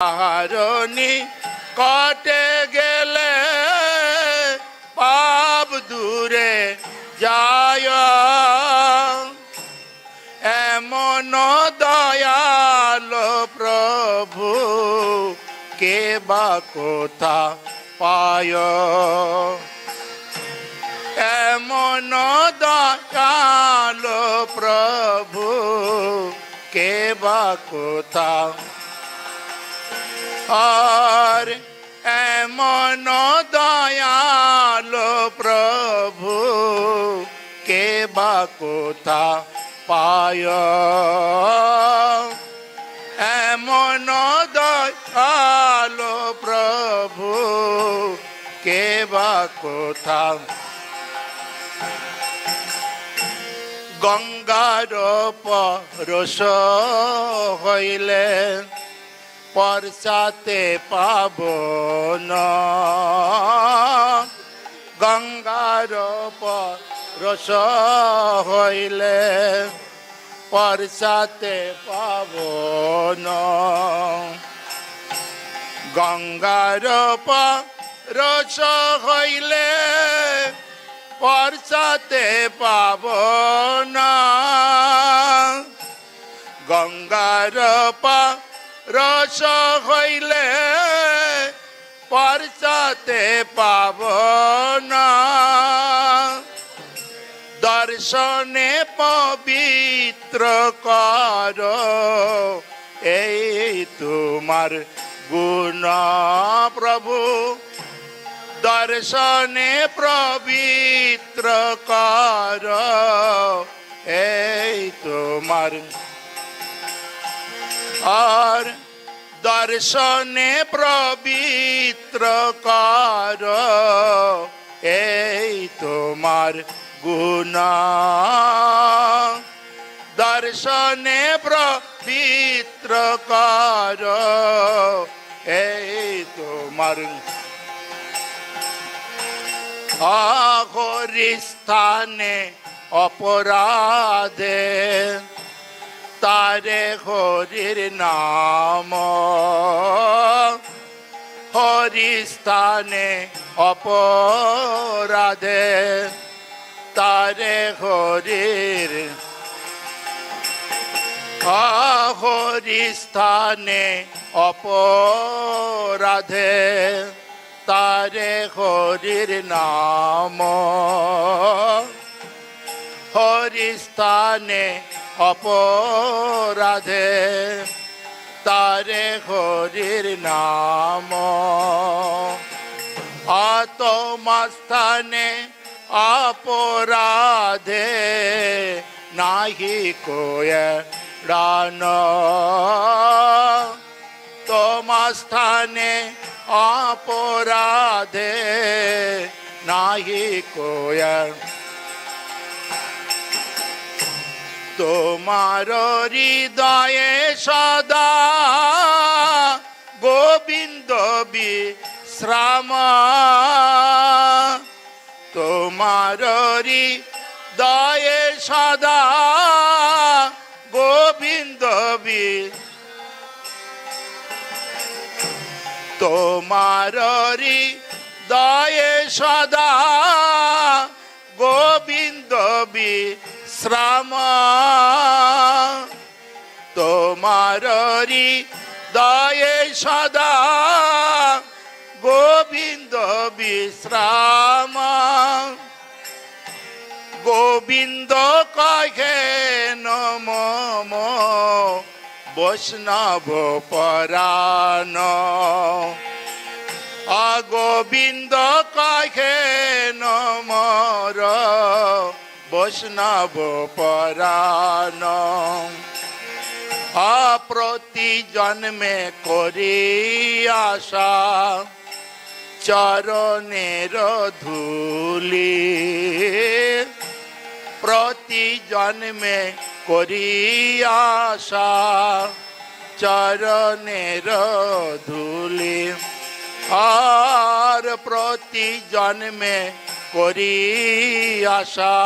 হারণি কটে গেলে পাপ দূরে যায়, এমন দয়াল প্রভু কে বা কোথা পায়, এমন দয়াল প্রভু কে বা কোথা, আর এমন দয়াল প্রভু কে বা কোথা পায়, এমন দয়াল প্রভু কে বা কোথা। গঙ্গার পরশ হইলে পরশাতে পাবন, গঙ্গার পরশ হইলে পরশাতে পাবন, গঙ্গার পরশ হইলে পরশাতে পাবন, গঙ্গার রস হইলে পরশাতে পাবন, দর্শনে পবিত্র কর এই তোমার গুণ প্রভু, দর্শনে পবিত্র কর এই তোমার, আর দর্শনে পবিত্র কর এই তোমার গুণ, দর্শনে পবিত্র কর এই তোমার। হরিস্থানে অপরাধে তারে হরির নাম, হরিস্থানে অপরাধে তারে হরির, হরিস্থানে অপরাধে তারে হরির নাম, হরিস্থানে অপরাধে তারে হরির নাম, আত্মস্থানে অপরাধে নাহি কোয়ে ডান, তোমাস্থানে অপরাধে নাহি কোয়ে, তোমার হৃদয়ে সদা গোবিন্দ বিশ্রাম, তোমার হৃদয়ে সদা গোবিন্দ তোমার হৃদয়ে সদা গোবিন্দ বিশ্রাম, তোমার হৃদয়ে সদা গোবিন্দ বিশ্রাম, গোবিন্দ কহে নমঃ বৈষ্ণব পরাণ, গোবিন্দ কহে নমঃ বৈষ্ণব পরাণ, প্রতি জন্মে করি আশা চরণের ধূলি, প্রতি জন্মে করি আশা চরণের ধূলি, আর প্রতি জন্মে করি আশা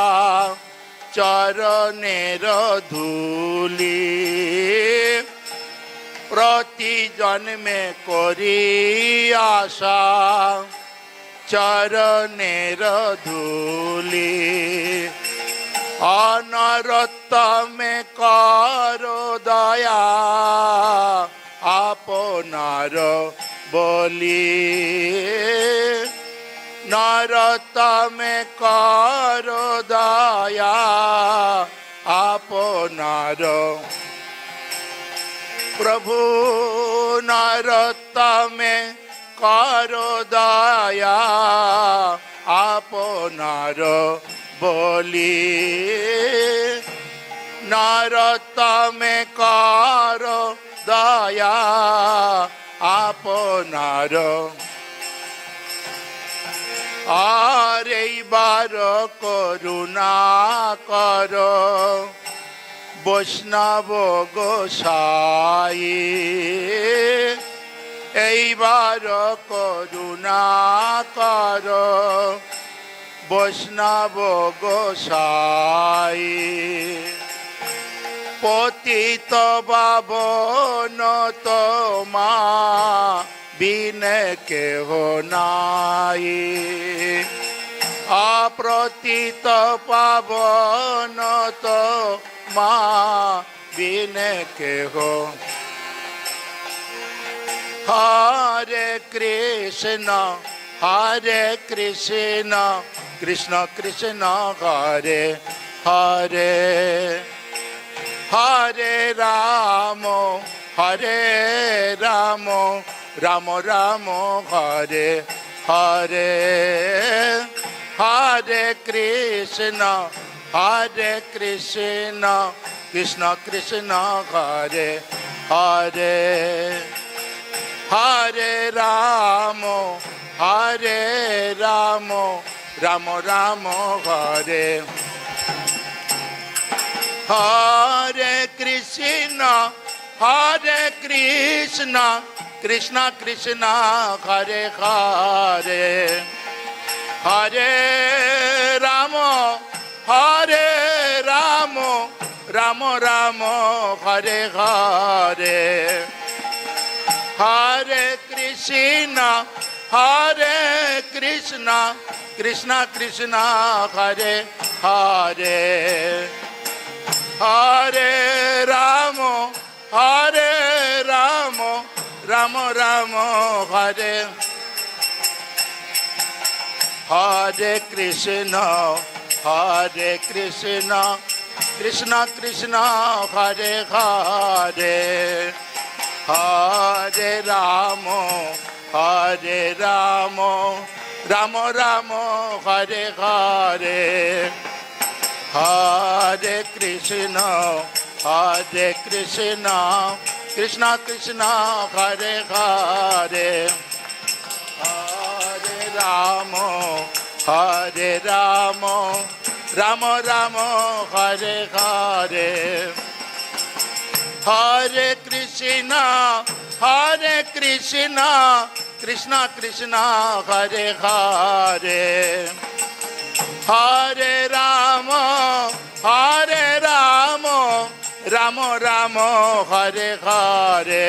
চরণের ধূলি, প্রতি জন্মে করি আশা চরণের ধূলি অনরতমে কর দয়া আপনার বলি নরতমে কর দয়া আপনার প্রভু নরতমে কর দয়া আপনার বলি নরতমে কর দয়া আপনার আর এইবার করুণা কর বৈষ্ণব গোসাই এইবার করুণা কর বৈষ্ণব গোসাই পতিত পাবন তোমা বিনে কেহ নাই অপ্রতিত পাবন তোমা বিনে কেহ হরে Krishna Krishna Krishna Hare Hare Hare Ram Ram Ram Hare Hare Hare Krishna Krishna Krishna Hare Hare Hare Ram Ram Ram Hare Hare Krishna Krishna Krishna Hare Hare Hare Ram Ram Ram Hare Hare Hare Krishna Krishna Krishna Hare Hare Hare Ram Ram Ram Hare Hare Krishna Krishna Krishna Hare Hare Hare Ram Ram Ram Hare Hare Hare Krishna Krishna Krishna Hare Hare Hare Ram Ram Ram Hare Hare Hare Krishna Krishna Krishna Hare Hare Hare Ram Ram Ram Hare Hare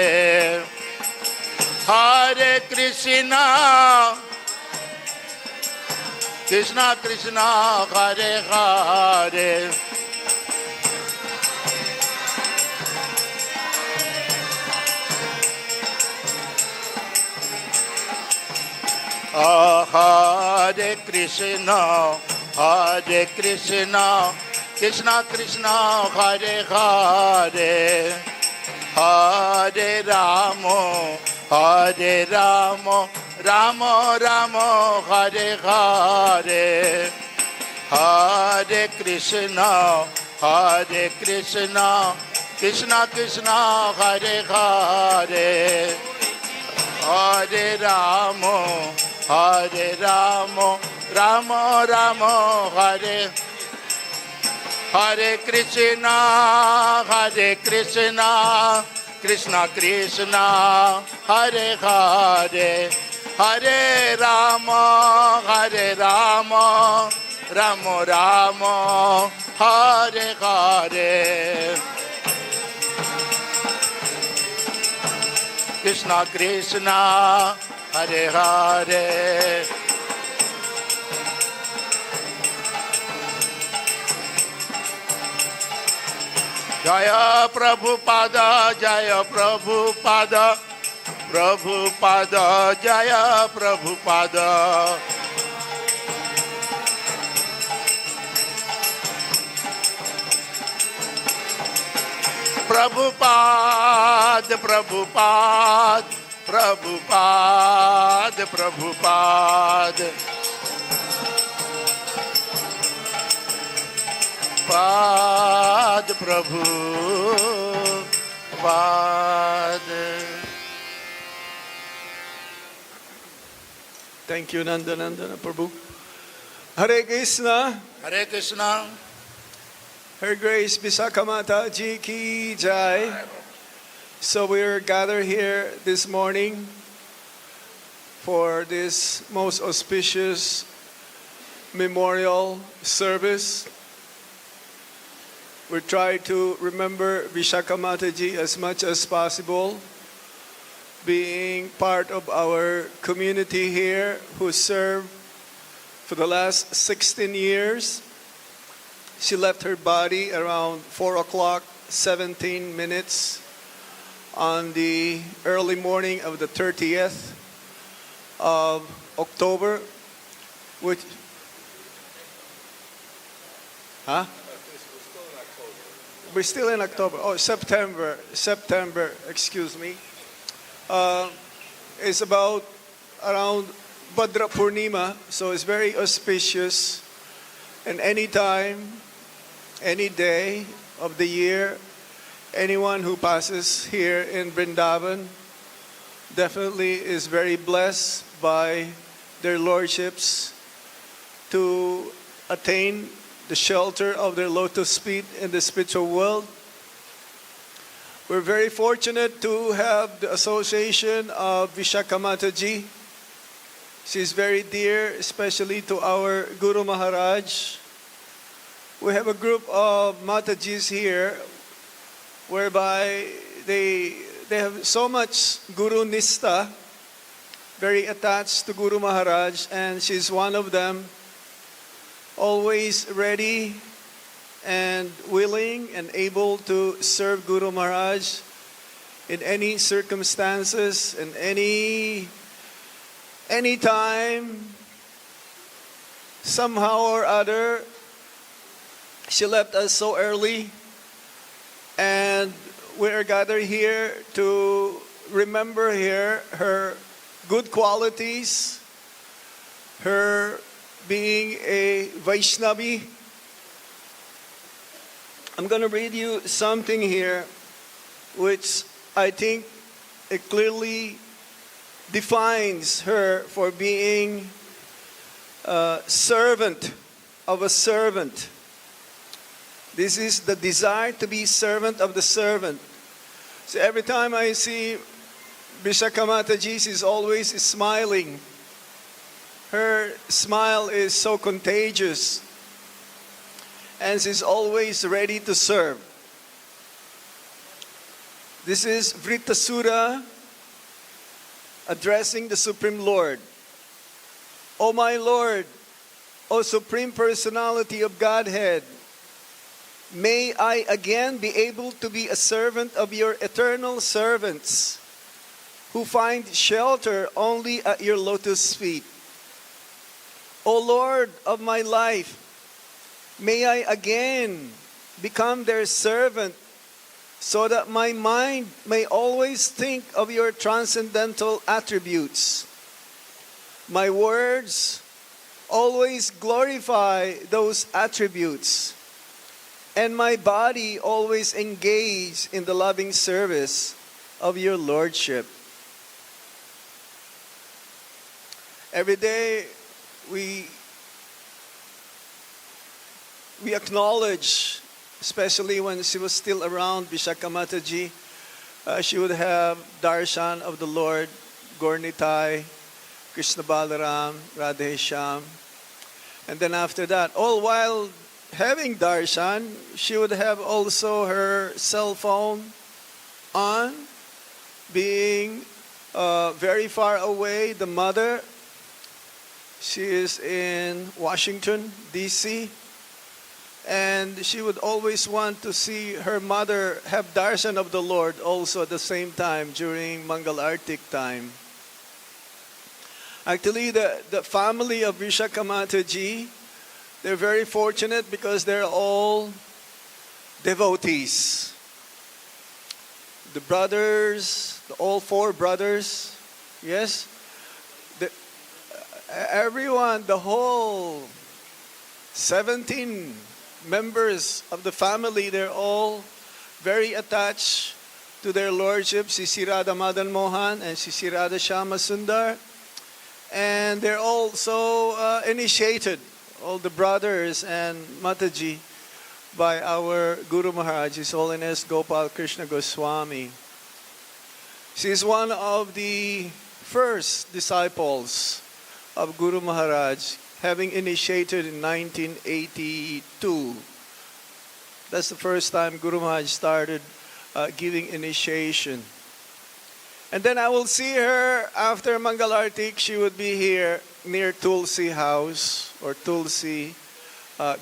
Hare Krishna Krishna Krishna Hare Hare Hare Krishna Krishna Krishna Hare Hare Hare Ram Ram Ram Hare Hare Hare Krishna Krishna Krishna Hare Hare Hare Ram Ram Ram Hare Hare Krishna Krishna Krishna Hare Hare Hare Ram Ram Ram Hare Hare Krishna Krishna, Hare Hare. Jaya Prabhupada, Jaya Prabhupada, Prabhupada, Jaya Prabhupada. Prabhupada, Prabhupada, Prabhupada, Prabhupada. Pad Prabhu Pad. Thank you, Nandana Prabhu. Hare Krishna. Hare Krishna. Her Grace Vishakha Mata Ji Ki Jai. So we're gathered here this morning for this most auspicious memorial service. We try to remember Vishakha Mataji as much as possible, being part of our community here who served for the last 16 years. She left her body around 4 o'clock, 17 minutes on the early morning of the 30th of October, which... Huh? We're still in October. Oh, September, excuse me. It's about around Bhadra Purnima, so it's very auspicious. And any time, any day of the year, anyone who passes here in Vrindavan definitely is very blessed by their lordships to attain the shelter of their lotus feet in the spiritual world. We're very fortunate to have the association of Vishakha Mataji. She's very dear, especially to our Guru Maharaj. We have a group of Matajis here whereby they have so much Guru Nista, very attached to Guru Maharaj, and she's one of them. Always ready and willing and able to serve Guru Maharaj in any circumstances and any time. Somehow or other, she left us so early, and we are gathered here to remember her good qualities, her being a Vaishnavi. I'm going to read you something here which I think it clearly defines her for being a servant of a servant. This is the desire to be servant of the servant. So every time I see Vishakha Mataji, she's always smiling. Her smile is so contagious, and she's always ready to serve. This is Vritasura addressing the Supreme Lord. O my Lord, O Supreme Personality of Godhead, may I again be able to be a servant of your eternal servants who find shelter only at your lotus feet. O Lord of my life, may I again become their servant so that my mind may always think of your transcendental attributes. My words always glorify those attributes, and my body always engage in the loving service of your Lordship. Every day, we acknowledge, especially when she was still around, Vishakha Mataji, she would have darshan of the Lord, Gaur-Nitai, Krishna Balaram, Radhe Shyam. And then after that, all while having darshan, she would have also her cell phone on, being very far away. The mother, she is in Washington, D.C., and she would always want to see her mother have darshan of the Lord also at the same time during Mangal Artik time. Actually, the family of Vishaka Mataji, they're very fortunate because they're all devotees. The brothers, all four brothers, yes? Everyone, the whole 17 members of the family, they're all very attached to their lordship, Sisi Radha Madan Mohan and Sisi Radha Shama Sundar. And they're also initiated, all the brothers and Mataji, by our Guru Maharaj, His Holiness Gopal Krishna Goswami. She's one of the first disciples of Guru Maharaj, having initiated in 1982. That's the first time Guru Maharaj started giving initiation. And then I will see her after Mangal Artik. She would be here near Tulsi House or Tulsi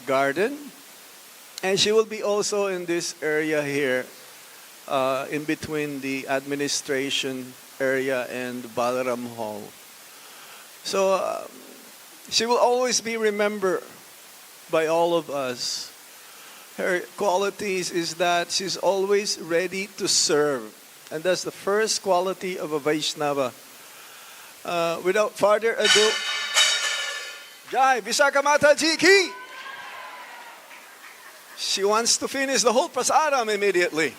Garden. And she will be also in this area here, in between the administration area and Balaram Hall. So she will always be remembered by all of us. Her qualities is that she's always ready to serve. And that's the first quality of a Vaishnava. Without further ado, Jai Vishaka Mataji ki! She wants to finish the whole prasadam immediately.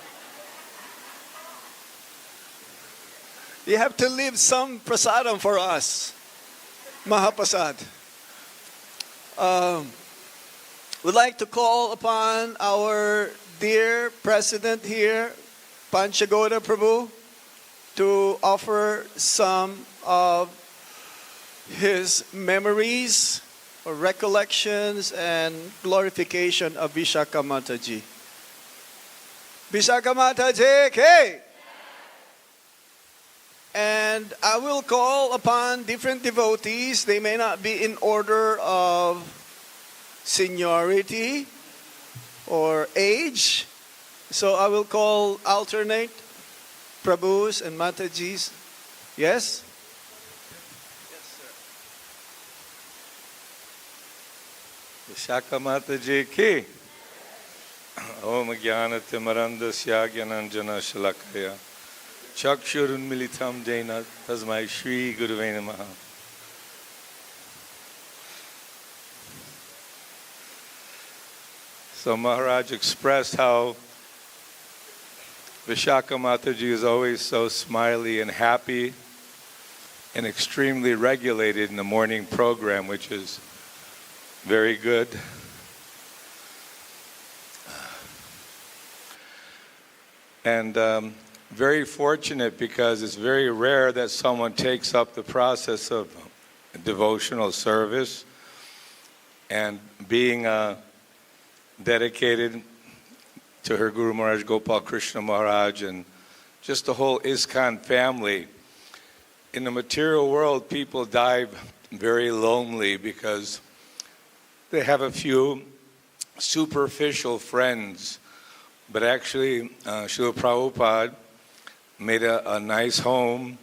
You have to leave some prasadam for us. Mahapasad. We'd like to call upon our dear president here, Panchagoda Prabhu, to offer some of his memories or recollections and glorification of Vishaka Mataji. Vishaka Mataji ke! And I will call upon different devotees. They may not be in order of seniority or age. So I will call alternate Prabhus and Matajis. Yes? Yes, sir. Vishaka Mataji ki. Om Jnanatimarandasya Jnananjana Shalakaya Chakshurun Militam Jena Tasmai Shri Guruve Namaha. So Maharaj expressed how Vishaka Mataji is always so smiley and happy and extremely regulated in the morning program, which is very good. And very fortunate because it's very rare that someone takes up the process of devotional service and being dedicated to her Guru Maharaj, Gopal Krishna Maharaj, and just the whole ISKCON family. In the material world, people die very lonely because they have a few superficial friends. But actually, Srila Prabhupada made a nice home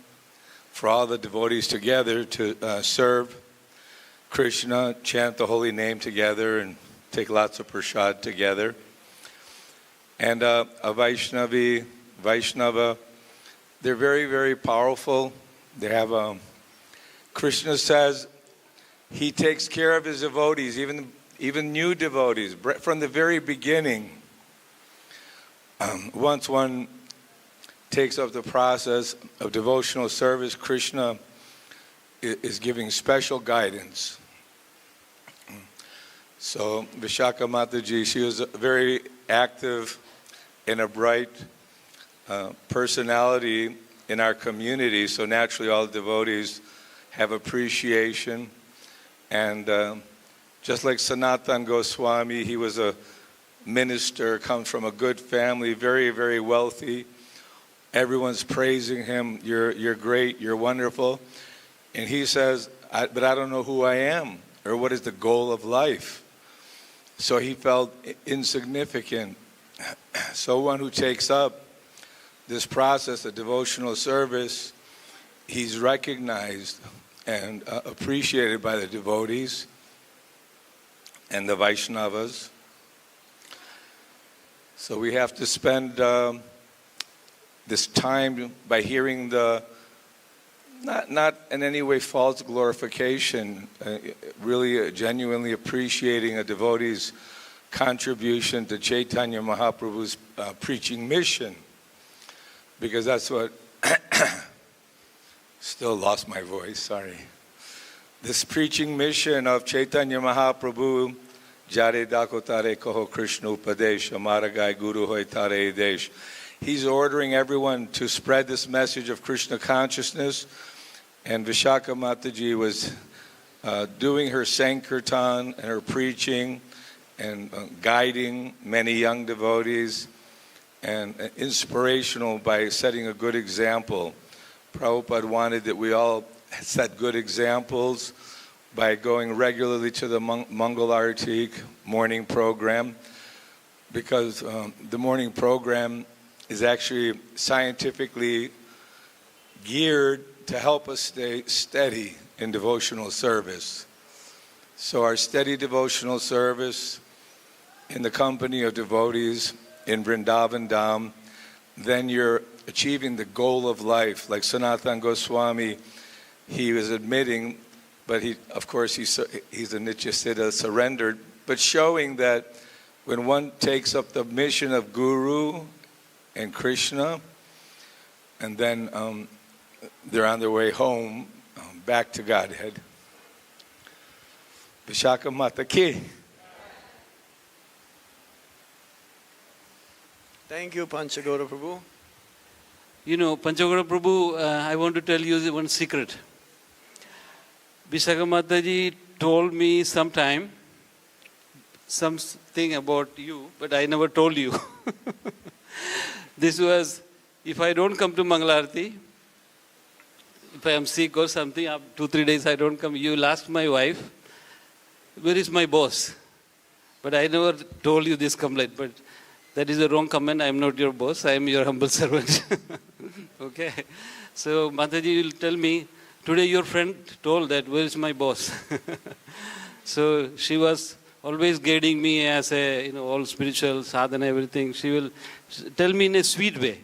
for all the devotees together to serve Krishna, chant the holy name together, and take lots of prasad together. And a Vaishnava, they're very, very powerful. They have, Krishna says, he takes care of his devotees, even new devotees, from the very beginning. Once one takes up the process of devotional service, Krishna is giving special guidance. So Vishaka Mataji, she was very active and a bright personality in our community, so naturally all devotees have appreciation. And just like Sanatan Goswami, he was a minister, comes from a good family, very, very wealthy. Everyone's praising him. You're great. You're wonderful. And he says, but I don't know who I am or what is the goal of life. So he felt insignificant. So one who takes up this process of devotional service, he's recognized and appreciated by the devotees and the Vaishnavas. So we have to spend this time by hearing the, not in any way false glorification, really genuinely appreciating a devotee's contribution to Chaitanya Mahaprabhu's preaching mission. Because that's what, still lost my voice, sorry. This preaching mission of Chaitanya Mahaprabhu, Jare Dakotare Koho Krishna Upadesh, Amaragai Guru Hoy Tare Desh. He's ordering everyone to spread this message of Krishna consciousness. And Vishaka Mataji was doing her Sankirtan and her preaching and guiding many young devotees and inspirational by setting a good example. Prabhupada wanted that we all set good examples by going regularly to the Mangal Arati morning program, because the morning program is actually scientifically geared to help us stay steady in devotional service. So our steady devotional service in the company of devotees in Vrindavan Dham, then you're achieving the goal of life. Like Sanatana Goswami, he was admitting, but he's a Nityasiddha, surrendered, but showing that when one takes up the mission of Guru and Krishna, and then they're on their way home, back to Godhead. Vishaka Mata Ki. Thank you, Panchagora Prabhu. You know, Panchagora Prabhu, I want to tell you one secret. Vishaka Mataji told me sometime something about you, but I never told you. This was, if I don't come to Mangalarti, if I am sick or something, after 2-3 days I don't come, you will ask my wife, where is my boss? But I never told you this complaint, but that is a wrong comment. I am not your boss, I am your humble servant. Okay. So Mataji will tell me, today your friend told that, where is my boss? So she was always guiding me as a, all spiritual sadhana, everything. She will tell me in a sweet way.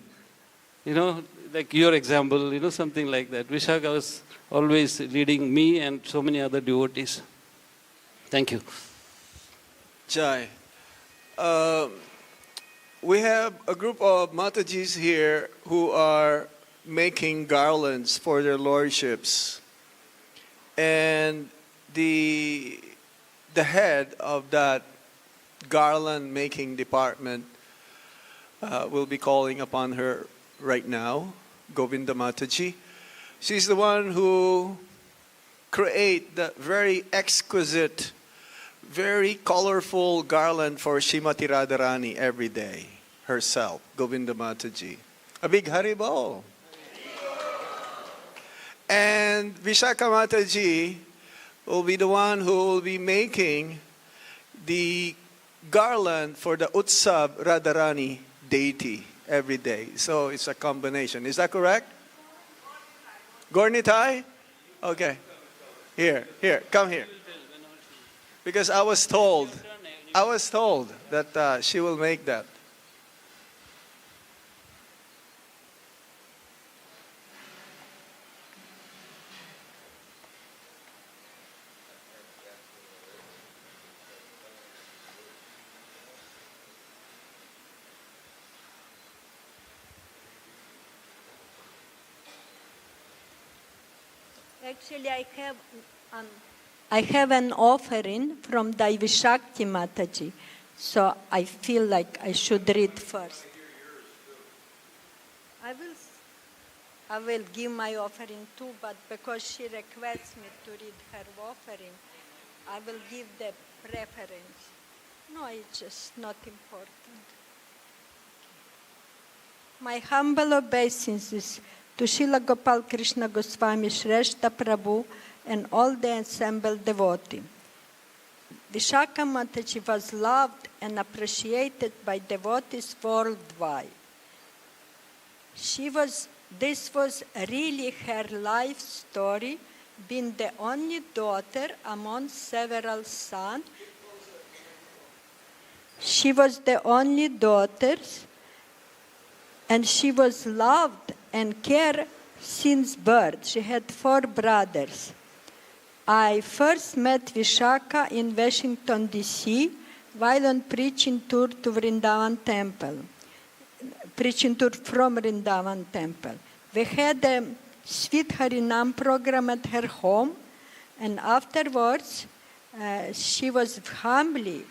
Like your example, something like that. Vishaka was always leading me and so many other devotees. Thank you. Jai. We have a group of Matajis here who are making garlands for their lordships. And the head of that garland making department will be calling upon her right now, Govinda Mataji. She's the one who create the very exquisite, very colorful garland for Srimati Radharani every day herself, Govinda Mataji. A big Haribol. And Vishaka Mataji will be the one who will be making the garland for the Utsav Radharani deity every day. So it's a combination. Is that correct? Gornitai? Okay. Here, come here. Because I was told that she will make that. Actually, I have an offering from Daivishakti Mataji, so I feel like I should read first. I will give my offering too, but because she requests me to read her offering, I will give the preference. No, it's just not important. My humble obeisances to Srila Gopal Krishna Goswami Shrestha Prabhu and all the assembled devotees. Vishakha Mataji was loved and appreciated by devotees worldwide. This was really her life story, being the only daughter among several sons. She was the only daughter, and she was loved and cared since birth. She had 4 brothers. I first met Vishakha in Washington, D.C., while on preaching tour to Vrindavan Temple. Preaching tour from Vrindavan Temple. We had a sweet Harinam program at her home, and afterwards she was humbly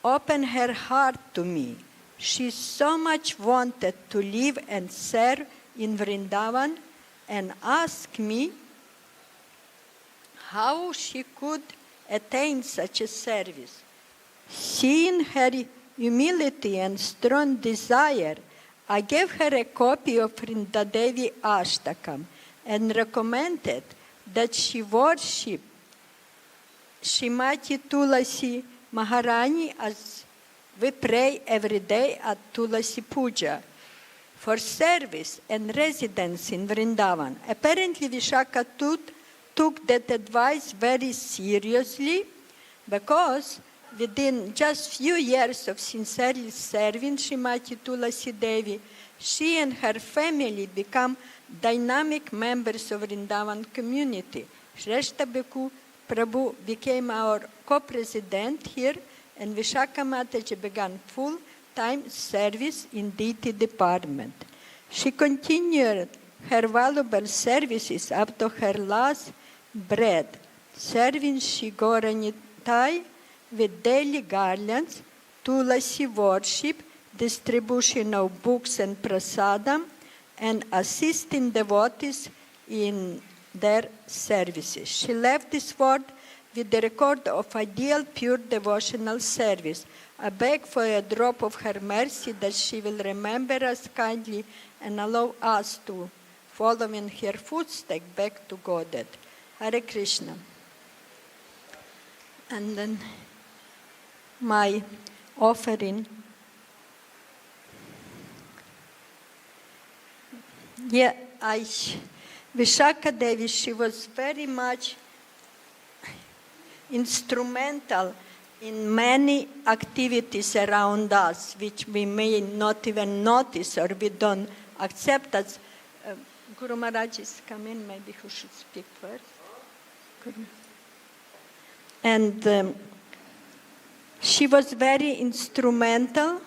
opened her heart to me. She so much wanted to live and serve in Vrindavan and asked me how she could attain such a service. Seeing her humility and strong desire, I gave her a copy of Vrindadevi Ashtakam and recommended that she worship Srimati Tulasi Maharani as we pray every day at Tulasi Puja for service and residence in Vrindavan. Apparently, Vishakha took that advice very seriously, because within just few years of sincerely serving Srimati Tulasi Devi, she and her family become dynamic members of Vrindavan community. Shrestha Bhikkhu Prabhu became our co-president here, and Vishakha Mataji began full-time service in deity department. She continued her valuable services up to her last breath, serving Shri Gauranitai with daily garlands, tulasi worship, distribution of books and prasadam, and assisting devotees in their services. She left this world with the record of ideal, pure devotional service. I beg for a drop of her mercy that she will remember us kindly and allow us to follow in her footsteps back to Godhead. Hare Krishna. And then my offering. Yeah, Vishakha Devi, she was very much instrumental in many activities around us, which we may not even notice or we don't accept as. Guru Maharaj is coming, maybe who should speak first? And she was very instrumental.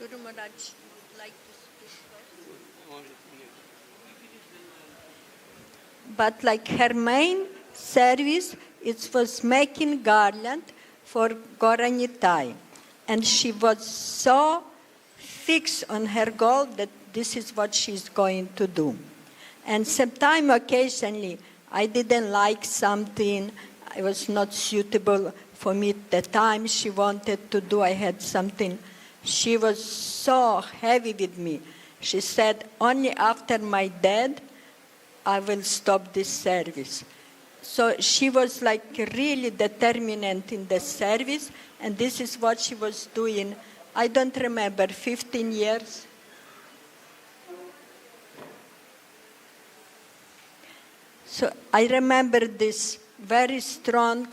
Guru Maharaj would like to speak first. But like her main service, it was making garland for Gauranitai. And she was so fixed on her goal that this is what she's going to do. And sometimes, occasionally, I didn't like something, it was not suitable for me at the time she wanted to do. I had something. She was so heavy with me. She said, only after my death, I will stop this service. So she was like really determined in the service, and this is what she was doing. I don't remember, 15 years. So I remember this very strong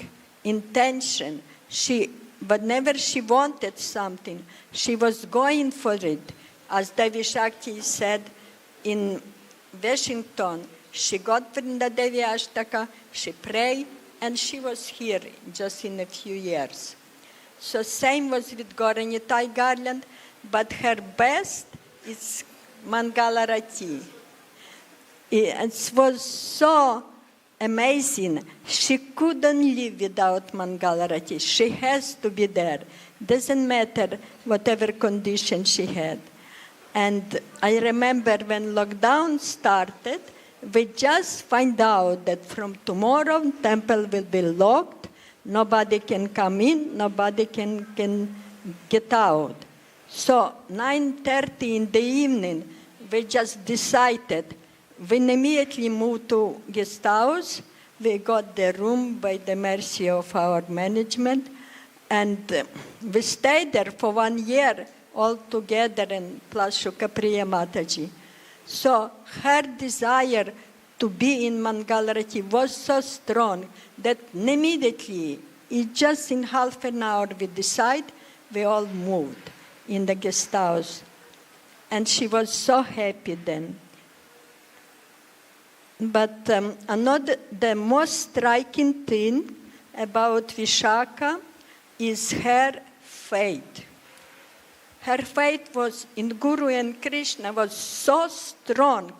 intention. Whenever she wanted something, she was going for it. As Devi Shakti said in Washington, she got Vrinda Devi Ashtaka, she prayed, and she was here just in a few years. So same was with Gauranitai Garland, but her best is Mangalarati. It was so amazing. She couldn't live without Mangalarati. She has to be there. Doesn't matter whatever condition she had. And I remember when lockdown started, we just find out that from tomorrow temple will be locked. Nobody can come in, nobody can get out. So 9:30 in the evening, we just decided. We immediately moved to guest house. We got the room by the mercy of our management. And we stayed there for 1 year all together, and plus Shukapriya Mataji. So her desire to be in Mangalarati was so strong that immediately, just in half an hour we decided, we all moved in the guest house. And she was so happy then. But the most striking thing about Vishaka is her faith. Her faith was in Guru and Krishna was so strong.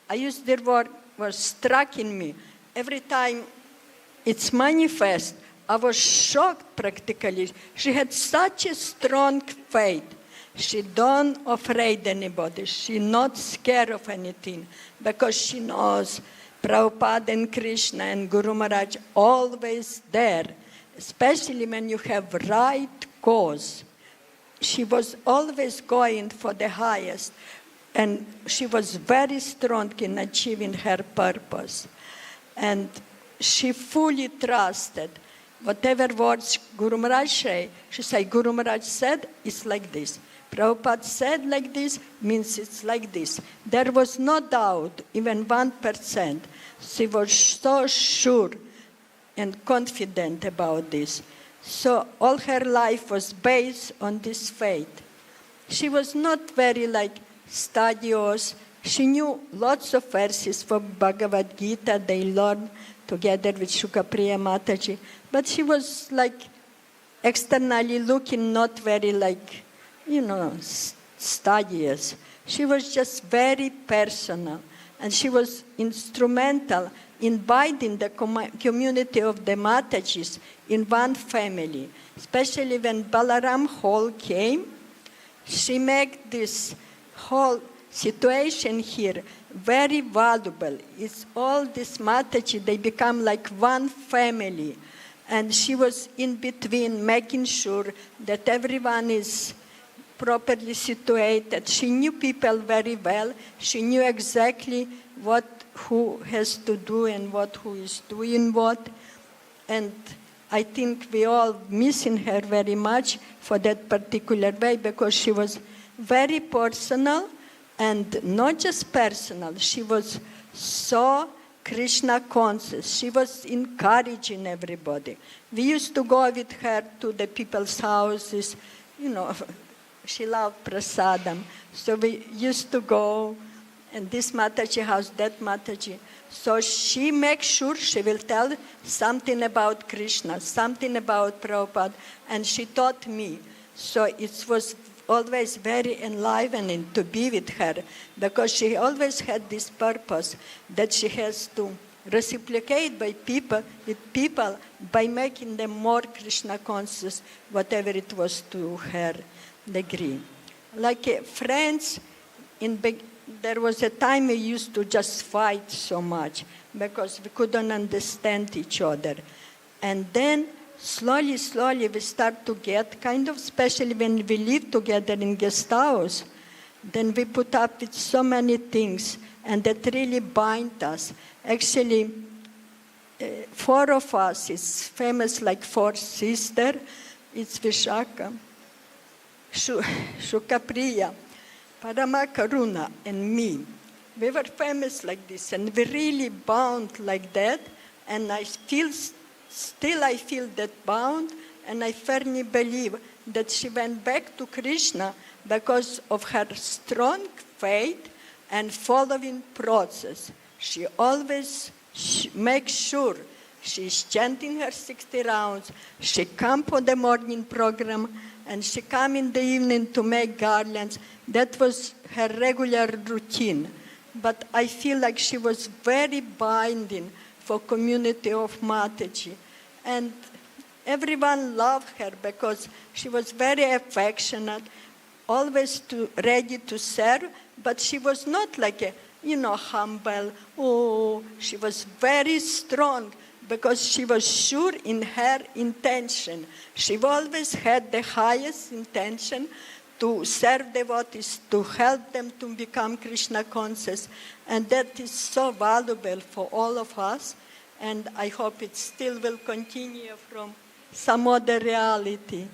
I use the word was struck in me. Every time it's manifest, I was shocked practically. She had such a strong faith. She don't afraid anybody. She not scared of anything because she knows Prabhupada and Krishna and Guru Maharaj always there, especially when you have right cause. She was always going for the highest, and she was very strong in achieving her purpose. And she fully trusted whatever words Guru Maharaj say. She said, Guru Maharaj said, it's like this. Prabhupada said like this, means it's like this. There was no doubt, even 1%. She was so sure and confident about this. So all her life was based on this faith. She was not very studious. She knew lots of verses from Bhagavad Gita they learned together with Shukapriya Mataji. But she was externally looking not very studious. She was just very personal, and she was instrumental in binding the community of the Matajis in one family. Especially when Balaram Hall came, she made this whole situation here very valuable. It's all this Mataji, they become like one family. And she was in between, making sure that everyone is properly situated. She knew people very well. She knew exactly who has to do and who is doing what. And I think we all missing her very much for that particular way, because she was very personal, and not just personal. She was so Krishna conscious. She was encouraging everybody. We used to go with her to the people's houses. She loved prasadam. So we used to go, and this Mataji house, that Mataji. So she makes sure she will tell something about Krishna, something about Prabhupada, and she taught me. So it was always very enlivening to be with her, because she always had this purpose that she has to reciprocate with people by making them more Krishna conscious, whatever it was to her degree. Friends, there was a time we used to just fight so much because we couldn't understand each other. And then slowly we start to get especially when we live together in guest house, then we put up with so many things, and that really bind us. Actually, four of us. It's famous like four sisters. It's Vishaka, Shukapriya, Paramakaruna, and me. We were famous like this, and we really bound like that. And I feel that bound, and I firmly believe that she went back to Krishna because of her strong faith and following process. She always makes sure she's chanting her 60 rounds. She comes for the morning program, and she comes in the evening to make garlands. That was her regular routine. But I feel like she was very binding for community of Mataji. And everyone loved her because she was very affectionate, always ready to serve, but she was not like a, humble. Oh, she was very strong because she was sure in her intention. She always had the highest intention to serve devotees, to help them to become Krishna conscious. And that is so valuable for all of us. And I hope it still will continue from some other reality.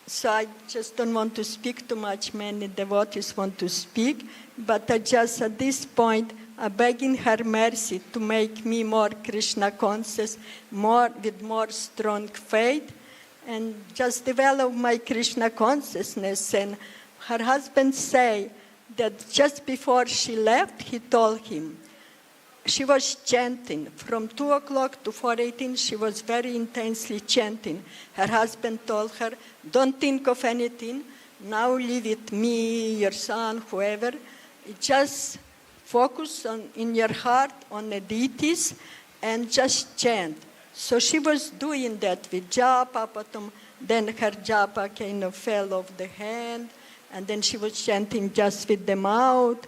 So I just don't want to speak too much. Many devotees want to speak. But I just, at this point, I'm begging her mercy to make me more Krishna conscious, with more strong faith, and just develop my Krishna consciousness. And her husband say that just before she left, he told him, she was chanting. From 2 o'clock to 4:18, she was very intensely chanting. Her husband told her, don't think of anything. Now leave it, me, your son, whoever. Just focus in your heart on the deities and just chant. So she was doing that with japa, but then her japa kind of fell off the hand, and then she was chanting just with the mouth.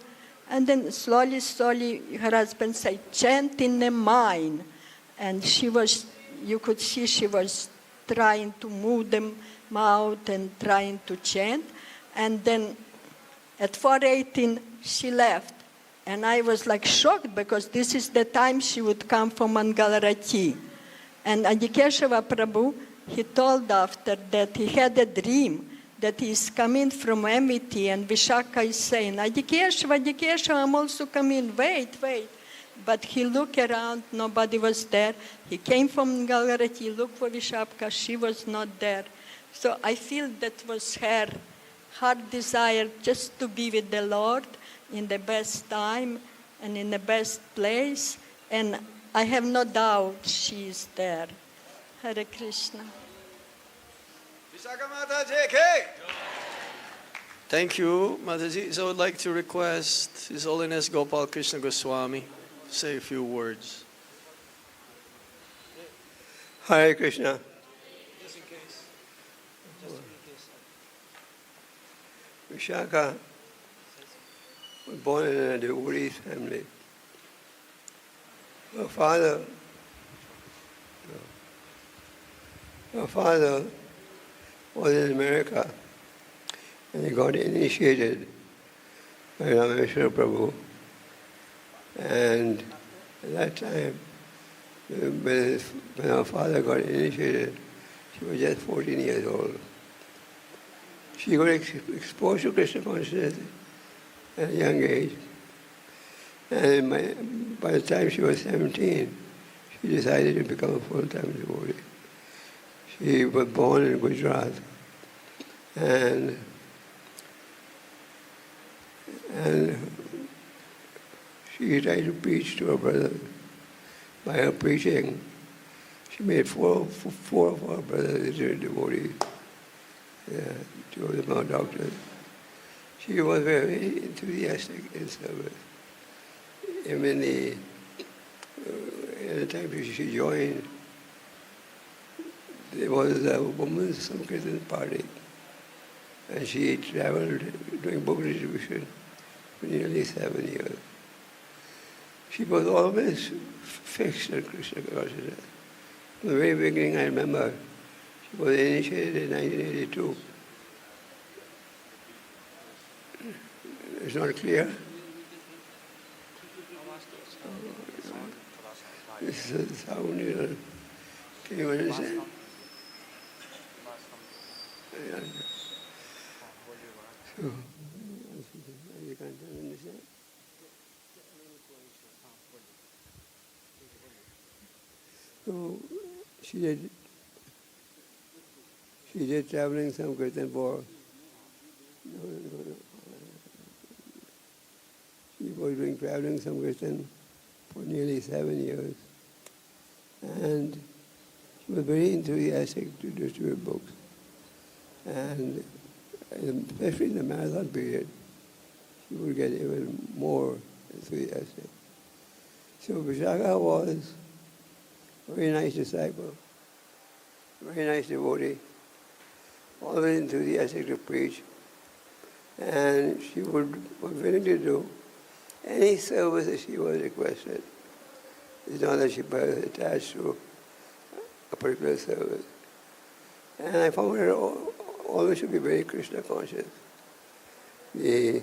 And then slowly, her husband said, chant in the mind. And you could see she was trying to move the mouth and trying to chant. And then at 4:18, she left. And I was like shocked because this is the time she would come for Mangalarati. And Adikeshava Prabhu, he told after that he had a dream that he is coming from Amity, and Vishaka is saying, Adikeshava, I'm also coming, wait. But he looked around, nobody was there. He came from Mangalarati, looked for Vishaka, she was not there. So I feel that was her heart desire just to be with the Lord in the best time and in the best place. And I have no doubt she is there. Hare Krishna. Vishaka Mataji, okay. Thank you, Mataji. So I would like to request His Holiness Gopal Krishna Goswami to say a few words. Hare Krishna. Just in case. Vishaka was born in a devotee family. Her father was in America, and he got initiated by Rameshwara Prabhu. And at that time, when her father got initiated, she was just 14 years old. She got exposed to Krishna consciousness at a young age. And by the time she was 17, she decided to become a full-time devotee. She was born in Gujarat, and she tried to preach to her brother. By her preaching, she made four of her brothers into devotees. Two of them are doctors. She was very enthusiastic in service. Even at the time she joined, there was a women's Sankirtan party, and she traveled doing book distribution for nearly 7 years. She was always fixed on Krishna consciousness. From the very beginning, I remember, she was initiated in 1982. It's not clear? This is the sound, Can you understand? Yeah. So, you can't understand? So, she did traveling some Kirtan for, She was doing traveling some Kirtan for nearly 7 years. And she was very enthusiastic to distribute books. And especially in the marathon period, she would get even more enthusiastic. So Vishakha was a very nice disciple, a very nice devotee, always enthusiastic to preach. And she was willing to do any service that she was requested. It's not that she was attached to a particular service. And I found her always to be very Krishna conscious. She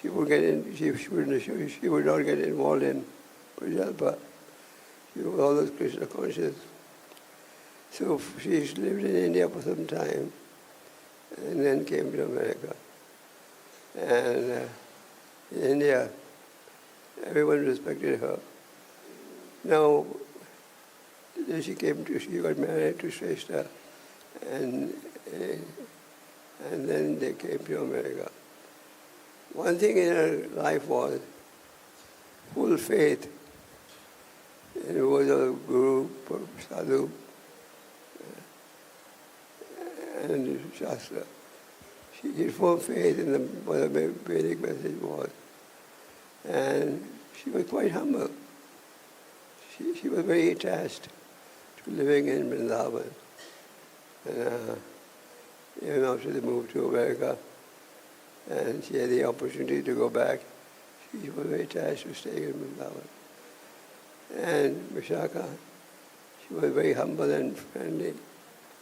would not get involved in prajalpa. She was always Krishna conscious. So she lived in India for some time and then came to America. And in India, everyone respected her. Now, then she got married to Shrestha, and then they came to America. One thing in her life was full faith in the words of Guru, Sadhu, and Shastra. She had full faith in what the Vedic message was. And she was quite humble. She was very attached to living in Vrindavan. And even after they moved to America, and she had the opportunity to go back, she was very attached to staying in Vrindavan. And Vishakha, she was very humble and friendly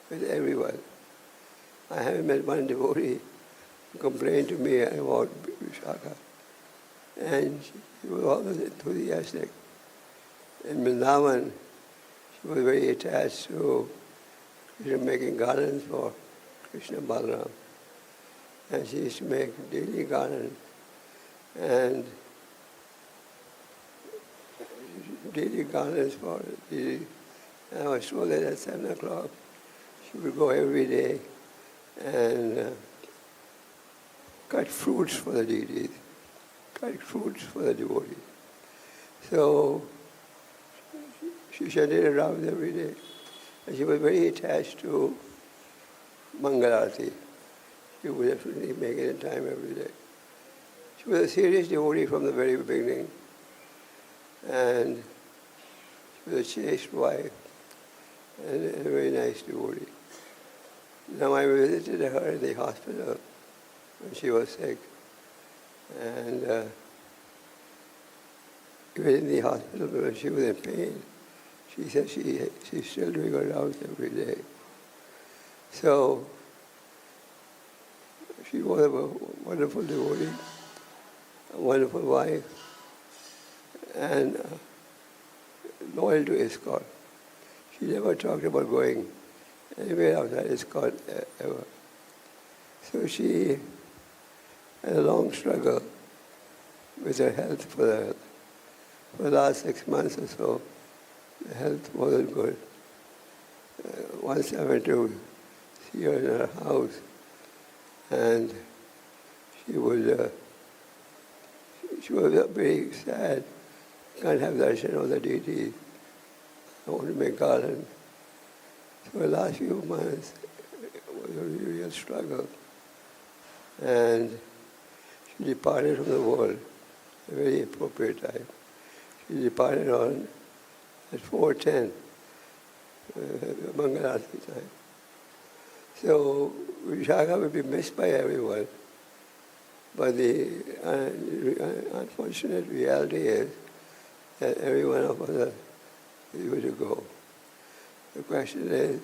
with everyone. I haven't met one devotee who complained to me about Vishakha. And she was always enthusiastic. In Vrindavan, she was very attached to making gardens for Krishna Balaram. And she used to make daily gardens. And daily gardens for the... And I was told that at 7 o'clock, she would go every day and cut fruits for the deities, cut fruits for the devotees. So she chanted around every day. And she was very attached to Mangalarti. She would definitely make it in time every day. She was a serious devotee from the very beginning. And she was a chaste wife and a very nice devotee. Now I visited her in the hospital when she was sick. And even in the hospital when she was in pain, she said she's still doing her rounds every day. So she was a wonderful devotee, a wonderful wife, and loyal to ISKCON. She never talked about going anywhere outside ISKCON ever. So she had a long struggle with her health for the last 6 months or so. The health wasn't good. Once I went to see her in her house, and she was very sad. Can't have darshan of the deities. I want to make garland. So the last few months was a real struggle. And she departed from the world at a very appropriate time. She departed at 4:10, Mangalarti time. So Vishakha will be missed by everyone. But the unfortunate reality is that every one of us is going to go. The question is,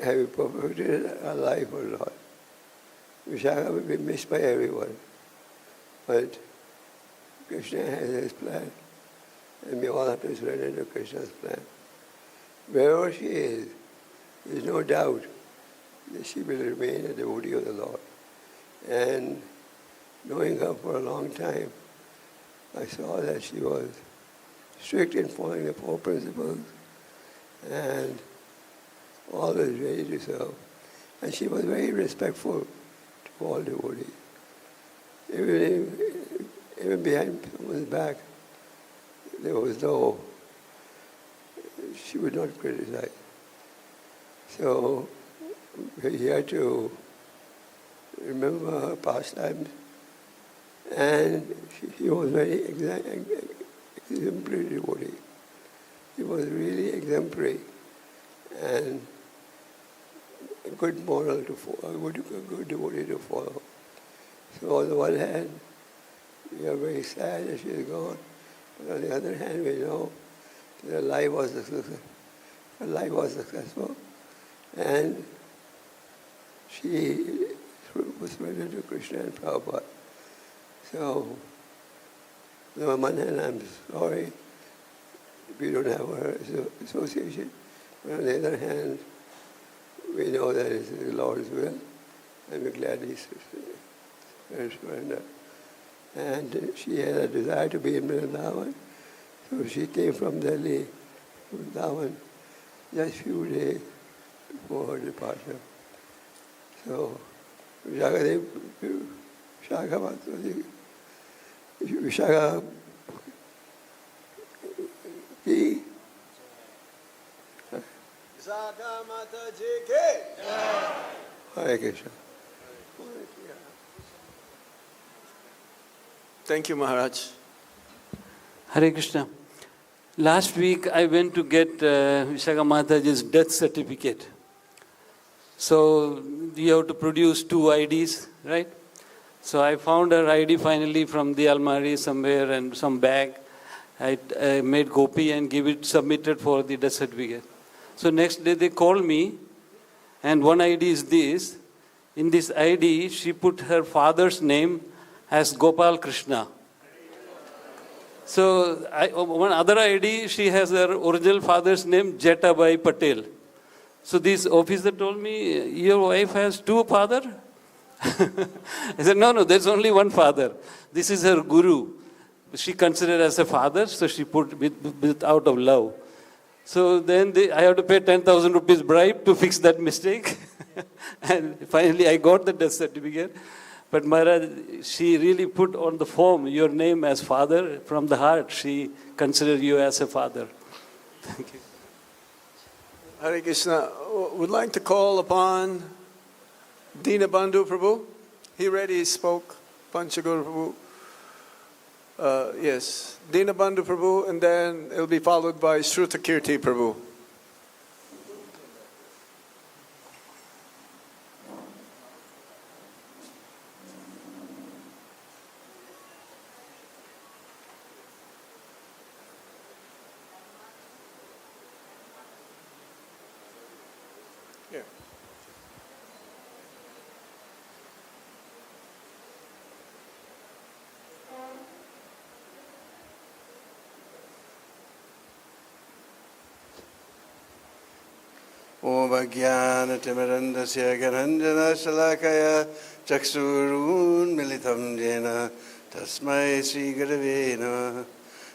have we perfected our life or not? Vishaka will be missed by everyone. But Krishna has his plan, and we all have to surrender to Krishna's plan. Wherever she is, there's no doubt that she will remain a devotee of the Lord. And knowing her for a long time, I saw that she was strict in following the four principles and always ready to serve. And she was very respectful to all devotees. Even behind someone's back, there was no, she would not criticize. So we had to remember her pastimes, and she was very exemplary devotee. She was really exemplary and a good moral to follow, a good devotee to follow. So on the one hand, we are very sad that she is gone, but on the other hand, we know that her life was successful, and she was surrendered to Krishna and Prabhupada. So, on one hand, I'm sorry we don't have her association, but on the other hand, we know that it's the Lord's will, and we're glad He's surrendered. And she had a desire to be in Vrindavan, so she came from Delhi to Vrindavan just a few days before her departure. So, Vishaka ki Vishaka Mata Ji ki. Hare Krishna. Thank you, Maharaj. Hare Krishna. Last week I went to get Vishaka Mataji's death certificate. So you have to produce 2 IDs, right? So I found her ID finally from the almari somewhere and some bag. I made copy and submitted for the death certificate. So next day they called me, and one ID is this. In this ID, she put her father's name as Gopal Krishna. So one other ID, she has her original father's name, Jetabai Patel. So this officer told me, your wife has 2 fathers? I said, no, there's only one father. This is her guru. She considered as a father, so she put with out of love. So then I have to pay 10,000 rupees bribe to fix that mistake. And finally I got the death certificate. But Maharaj, she really put on the form your name as father from the heart. She considered you as a father. Thank you. Hare Krishna. Would like to call upon Dinabandhu Prabhu. He already spoke, Panchaguru Prabhu. Yes, Dinabandhu Prabhu, and then it'll be followed by Shrutakirti Prabhu. Om Ajnana-timirandasya Gyananjana-shalakaya Chaksurun Militam Jena Tasmai Sri Gurave Namah.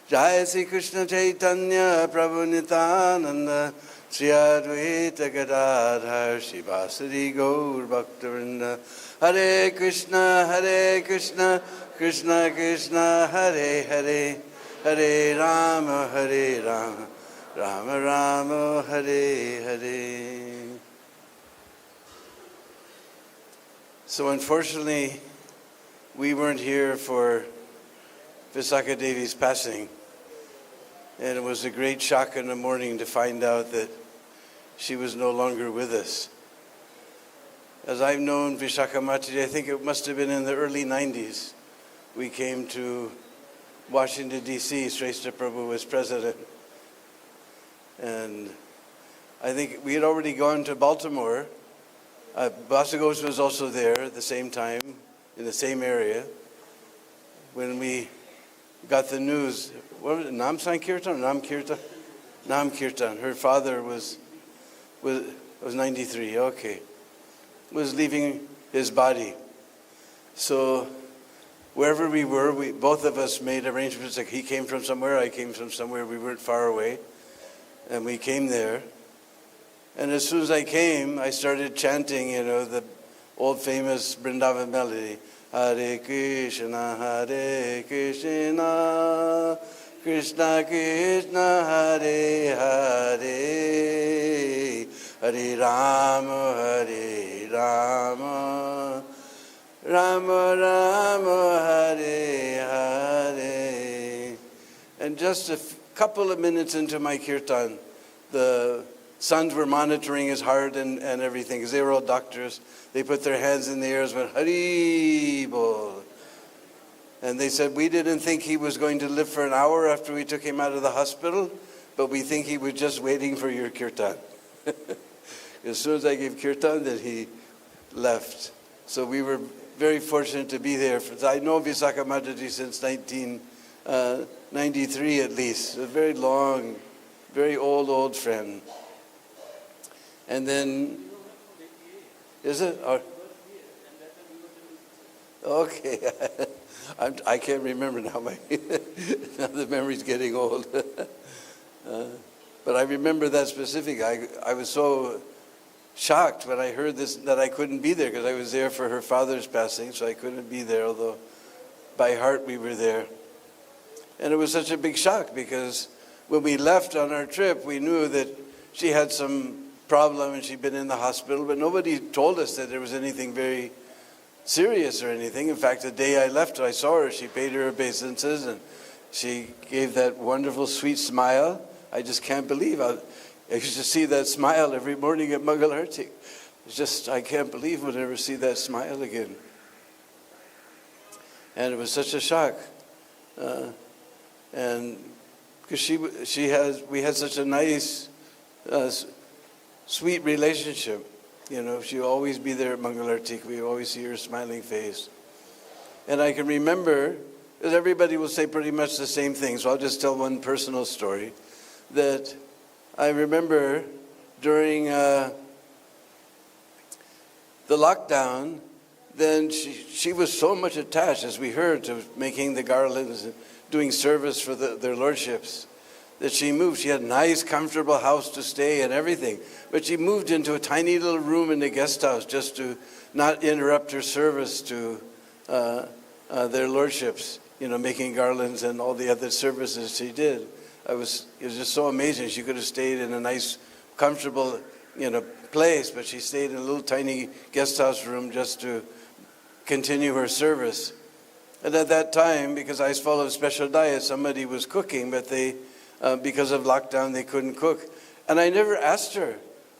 Jai Sri Krishna Chaitanya Prabhu Nityananda Sri Advaita Gadadhar Shivasari Gaur Bhaktivinoda. Hare Krishna, Krishna Krishna, Hare Hare, Hare Rama, Hare Rama, Rama Rama, Hare Hare. So unfortunately, we weren't here for Visakha Devi's passing. And it was a great shock in the morning to find out that she was no longer with us. As I've known Vishakha Mataji, I think it must have been in the early 90s. We came to Washington, D.C., Shrestha Prabhu was president. And I think we had already gone to Baltimore Basagos was also there at the same time, in the same area, when we got the news. What was it, Nam Sankirtan or Nam Kirtan? Nam Kirtan. Her father was 93, okay. Was leaving his body. So wherever we were, both of us made arrangements. Like he came from somewhere, I came from somewhere. We weren't far away. And we came there. And as soon as I came, I started chanting, the old famous Vrindavan melody. Hare Krishna, Krishna Krishna, Hare Hare, Hare Rama, Hare Rama, Rama Rama, Hare Hare. And just a couple of minutes into my kirtan, the sons were monitoring his heart and everything, because they were all doctors. They put their hands in the air and went, Hari Bol. And they said, we didn't think he was going to live for an hour after we took him out of the hospital, but we think he was just waiting for your kirtan. As soon as I gave kirtan, then he left. So we were very fortunate to be there. I know Visakha Mataji since 1993 at least. A very long, very old friend. And then, is it? Or, okay. I can't remember now. Now the memory's getting old. But I remember that specific. I was so shocked when I heard this that I couldn't be there, because I was there for her father's passing, so I couldn't be there, although by heart we were there. And it was such a big shock, because when we left on our trip, we knew that she had some problem and she'd been in the hospital, but nobody told us that there was anything very serious or anything. In fact, the day I left, I saw her. She paid her obeisances and she gave that wonderful, sweet smile. I just can't believe. I used to see that smile every morning at Mangal Arati. It's just, I can't believe we'll never see that smile again. And it was such a shock. And because we had such a nice, sweet relationship. She'd always be there at Mangal Arati. We always see her smiling face. And I can remember, because everybody will say pretty much the same thing, so I'll just tell one personal story, that I remember during the lockdown, then she was so much attached, as we heard, to making the garlands and doing service for their lordships, that she moved. She had a nice, comfortable house to stay and everything. But she moved into a tiny little room in the guest house just to not interrupt her service to their lordships, making garlands and all the other services she did. It was just so amazing. She could have stayed in a nice, comfortable, place, but she stayed in a little tiny guest house room just to continue her service. And at that time, because I followed special diet, somebody was cooking, but they, because of lockdown, they couldn't cook. And I never asked her,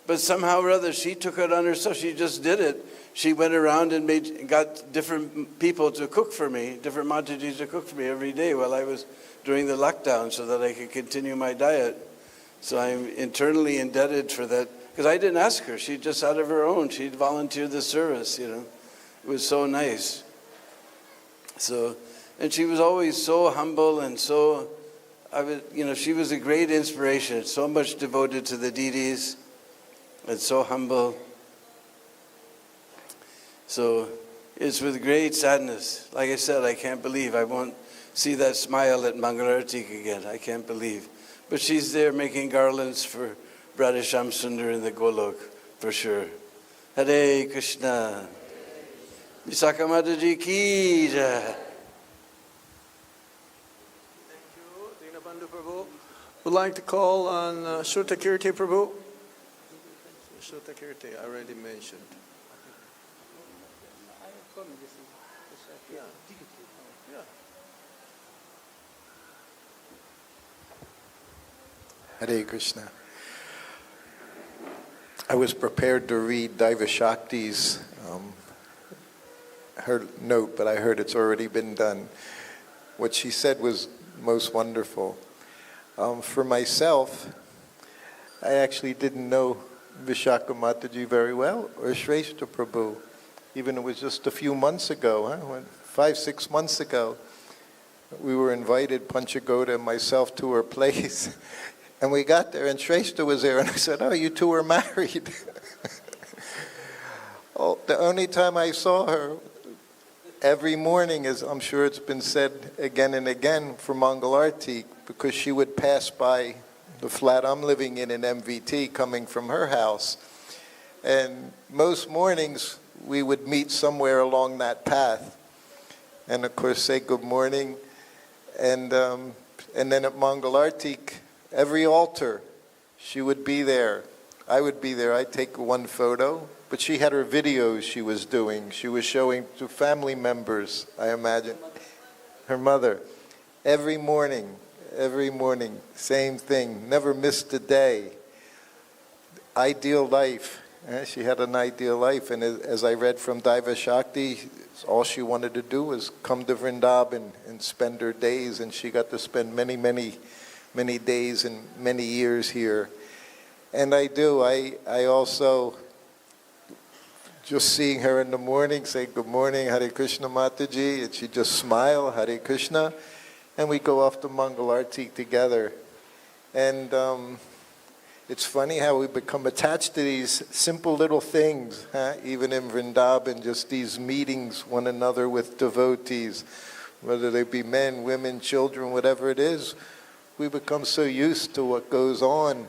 but somehow or other, she took it on herself. She just did it. She went around and got different people to cook for me, different Matajis to cook for me every day while I was during the lockdown, so that I could continue my diet. So I'm internally indebted for that, because I didn't ask her. She just out of her own, she'd volunteered the service, It was so nice. So, and she was always so humble and so, she was a great inspiration, so much devoted to the deities and so humble. So it's with great sadness. Like I said, I can't believe I won't see that smile at Mangal Arati again. I can't believe. But she's there making garlands for Radhesham Sundar in the Golok, for sure. Hare Krishna. Visakha Mataji ki jai. Thank you, Dinabandhu Prabhu. Would like to call on Shrutakirti Prabhu. Shrutakirti, I already mentioned. Hare Krishna. I was prepared to read Daiva Shakti's her note, but I heard it's already been done. What she said was most wonderful. For myself, I actually didn't know Vishaka Mataji very well, or Shrestha Prabhu. Even it was just a few months ago, 5-6 months ago, we were invited, Panchagoda and myself, to her place. And we got there, and Shrestha was there, and I said, "Oh, you two are married." Oh, the only time I saw her every morning, as I'm sure it's been said again and again, for Mangalarti, because she would pass by the flat I'm living in MVT, coming from her house. And most mornings, we would meet somewhere along that path. And of course, say good morning. And then at Mangalarti, every altar, she would be there. I would be there. I'd take one photo. But she had her videos she was doing. She was showing to family members, I imagine. Her mother. Every morning, same thing. Never missed a day. Ideal life. She had an ideal life. And as I read from Daiva Shakti, all she wanted to do was come to Vrindavan and spend her days. And she got to spend many, many, many days and many years here. And I do. I also, just seeing her in the morning, say, "Good morning, Hare Krishna Mataji," and she'd just smile, "Hare Krishna," and we go off to Mangalarti together. And it's funny how we become attached to these simple little things, even in Vrindavan, just these meetings one another with devotees, whether they be men, women, children, whatever it is. We become so used to what goes on.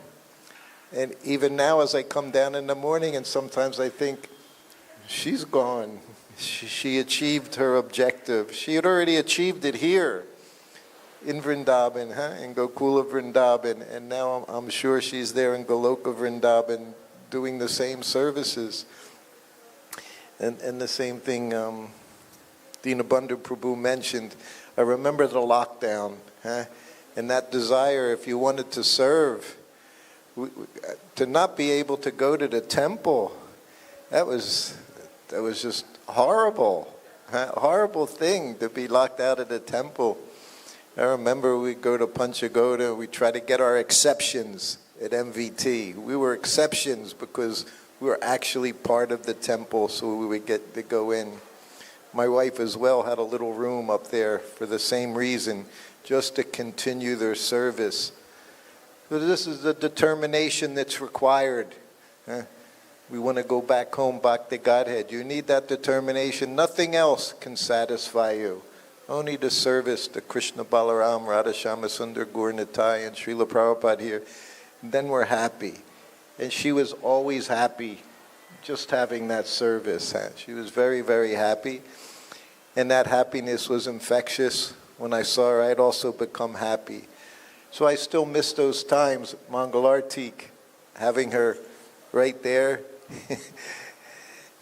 And even now as I come down in the morning, and sometimes I think, she's gone. She achieved her objective. She had already achieved it here in Vrindavan, in Gokula Vrindavan. And now I'm sure she's there in Goloka Vrindavan doing the same services. And the same thing Dinabandhu Prabhu mentioned. I remember the lockdown, and that desire, if you wanted to serve, to not be able to go to the temple, that was just horrible thing, to be locked out of the temple. I remember we'd go to Panchagoda, we try to get our exceptions at MVT. We were exceptions because we were actually part of the temple, so we would get to go in. My wife as well had a little room up there for the same reason, just to continue their service. So this is the determination that's required. We want to go back home, back to Godhead. You need that determination. Nothing else can satisfy you. Only the service to Krishna Balaram, Radha Shyamasundar, Gaur Nitai, and Srila Prabhupada here. And then we're happy. And she was always happy just having that service. She was very, very happy. And that happiness was infectious. When I saw her, I'd also become happy. So I still miss those times, Mangalarti, having her right there.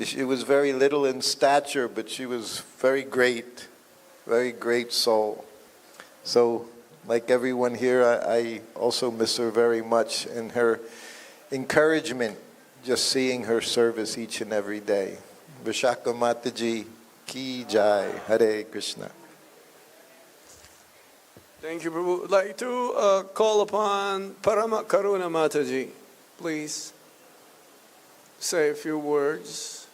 She was very little in stature, but she was very great soul. So, like everyone here, I also miss her very much, and her encouragement, just seeing her service each and every day. Vishaka Mataji ki jai. Hare Krishna. Thank you, Prabhu. I'd like to call upon Parama Karuna Mataji. Please say a few words.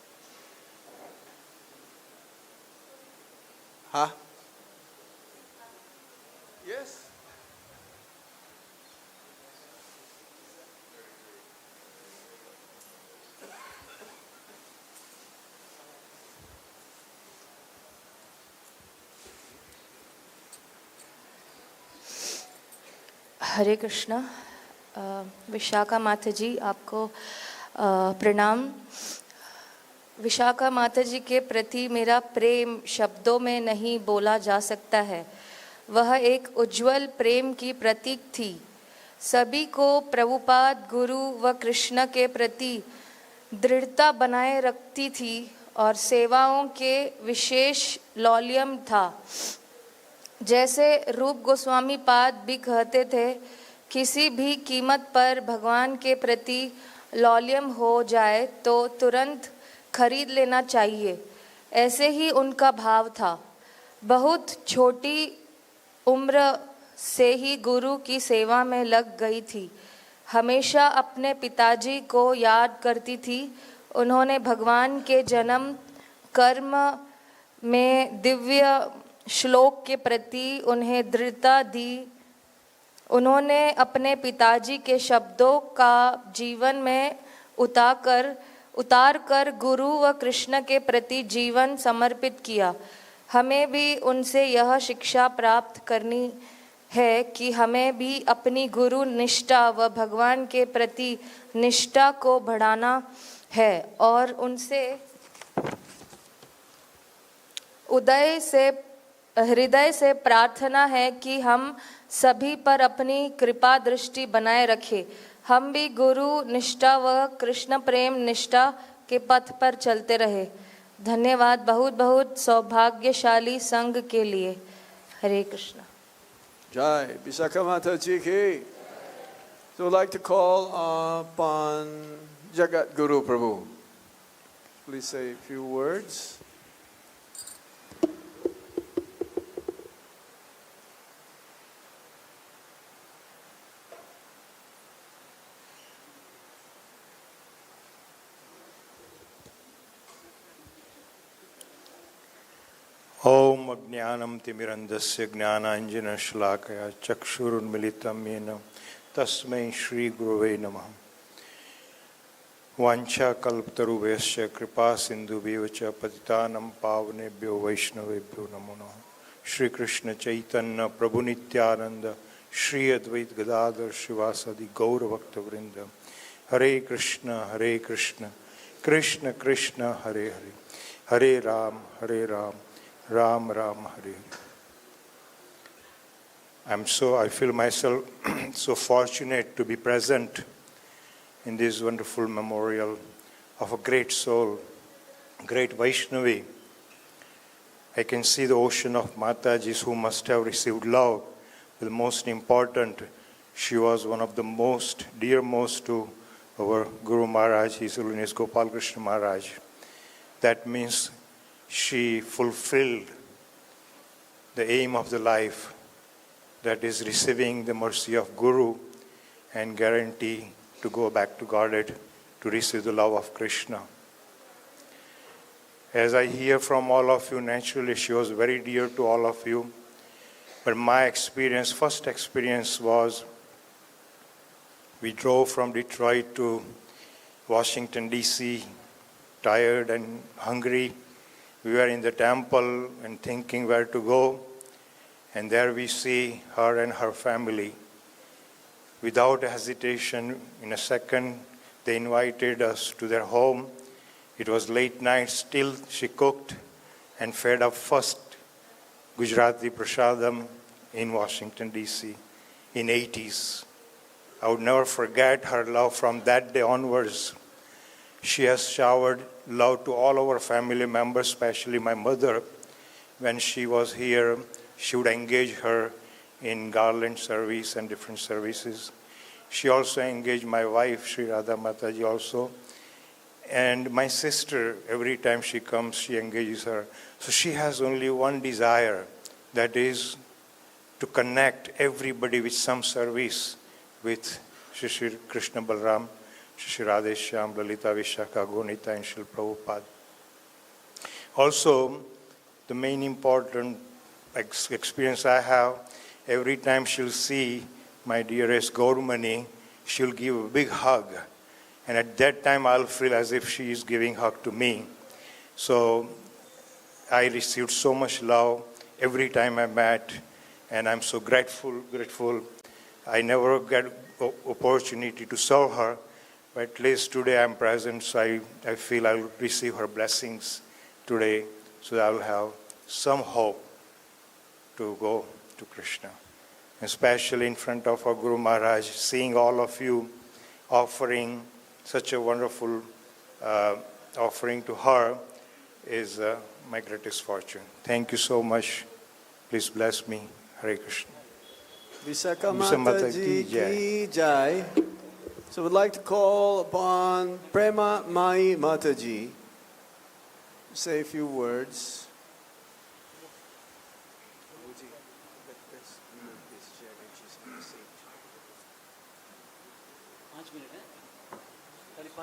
Yes. हरे कृष्णा। विशाखा माता जी आपको प्रणाम। विशाखा माता जी के प्रति मेरा प्रेम शब्दों में नहीं बोला जा सकता है। वह एक उज्जवल प्रेम की प्रतीक थी। सभी को प्रभुपाद गुरु व कृष्ण के प्रति दृढ़ता बनाए रखती थी और सेवाओं के विशेष लौल्यम था। जैसे रूप गोस्वामी पाद भी कहते थे, किसी भी कीमत पर भगवान के प्रति लौल्यम हो जाए तो तुरंत खरीद लेना चाहिए। ऐसे ही उनका भाव था। बहुत छोटी उम्र से ही गुरु की सेवा में लग गई थी। हमेशा अपने पिताजी को याद करती थी। उन्होंने भगवान के जन्म कर्म में दिव्य श्लोक के प्रति उन्हें दृढ़ता दी। उन्होंने अपने पिताजी के शब्दों का जीवन में उतार कर गुरु व कृष्ण के प्रति जीवन समर्पित किया। हमें भी उनसे यह शिक्षा प्राप्त करनी है कि हमें भी अपनी गुरु निष्ठा व भगवान के प्रति निष्ठा को बढ़ाना है और उनसे हृदय से प्रार्थना है कि हम सभी पर अपनी कृपा दृष्टि बनाए रखें। हम भी गुरु निष्ठा व कृष्ण प्रेम निष्ठा के पथ पर चलते रहे। धन्यवाद बहुत बहुत सौभाग्यशाली संघ के लिए। हरे Krishna. Jai, Vishakha Mataji ki. So I'd like to call upon Jagat Guru Prabhu. Please say a few words. ओम अज्ञानं तिमिरन्धस्य ज्ञानाञ्जनशलाकया चक्षुरुन्मिलितं येन तस्मै श्रीगुरवे नमः। वाञ्छाकल्पतरुभ्यश्च कृपासिन्धुभ्यः च पतितानं पावनेभ्यो वैष्णवेभ्यो नमो नमः। श्री कृष्ण चैतन्य प्रभु नित्यानंद श्री अद्वैत गदाधर श्रीवासादि गौर भक्तवृंद। हरे कृष्ण कृष्ण कृष्ण हरे हरे, हरे Ram Ram Ram Hare Hare. I feel myself so fortunate to be present in this wonderful memorial of a great soul, great Vaishnavi. I can see the ocean of Matajis who must have received love. The most important, she was one of the most dearmost to our Guru Maharaj, His Holiness Gopal Krishna Maharaj. That means she fulfilled the aim of the life, that is receiving the mercy of Guru and guarantee to go back to Godhead to receive the love of Krishna. As I hear from all of you, naturally she was very dear to all of you. But my experience, first experience was, we drove from Detroit to Washington, D.C., tired and hungry. We were in the temple and thinking where to go. And there we see her and her family. Without hesitation, in a second, they invited us to their home. It was late night, still she cooked and fed up first Gujarati Prasadam in Washington, D.C. in 80s. I would never forget her love from that day onwards. She has showered love to all our family members, especially my mother. When she was here, she would engage her in garland service and different services. She also engaged my wife, Sri Radha Mataji also. And my sister, every time she comes, she engages her. So she has only one desire, that is to connect everybody with some service with Shri Krishna Balram, Shri Radheshyam, Lalita Vishakha, Gonita, and Shri Prabhupada. Also, the main important experience I have, every time she'll see my dearest Gaurmani, she'll give a big hug. And at that time, I'll feel as if she is giving a hug to me. So I received so much love every time I met, and I'm so grateful. I never get opportunity to serve her, but at least today I'm present, so I feel I'll receive her blessings today, so that I'll have some hope to go to Krishna. Especially in front of our Guru Maharaj, seeing all of you offering such a wonderful offering to her is my greatest fortune. Thank you so much. Please bless me. Hare Krishna. Vishakha Mataji ki jai. So we'd like to call upon Prema Mai Mataji to say a few words. I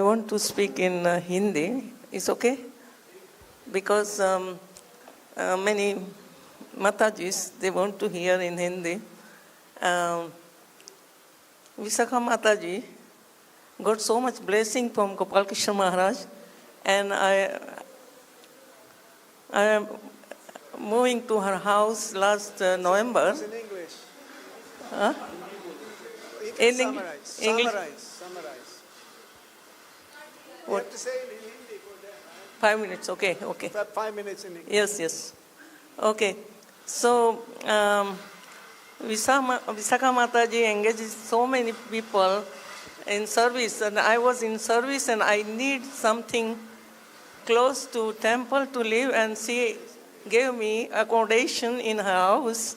want to speak in Hindi. It's okay? Because many Matajis, they want to hear in Hindi. Visakha Mataji got so much blessing from Gopal Krishna Maharaj, and I am moving to her house last November. It's in English. Huh? You In can Eng- summarize. English? Summarize. You have to say it in Hindi for them. 5 minutes, okay. 5 minutes in English. Yes. Okay. So, Visakha Mataji engages so many people in service, and I was in service and I need something close to temple to live, and she gave me accommodation in her house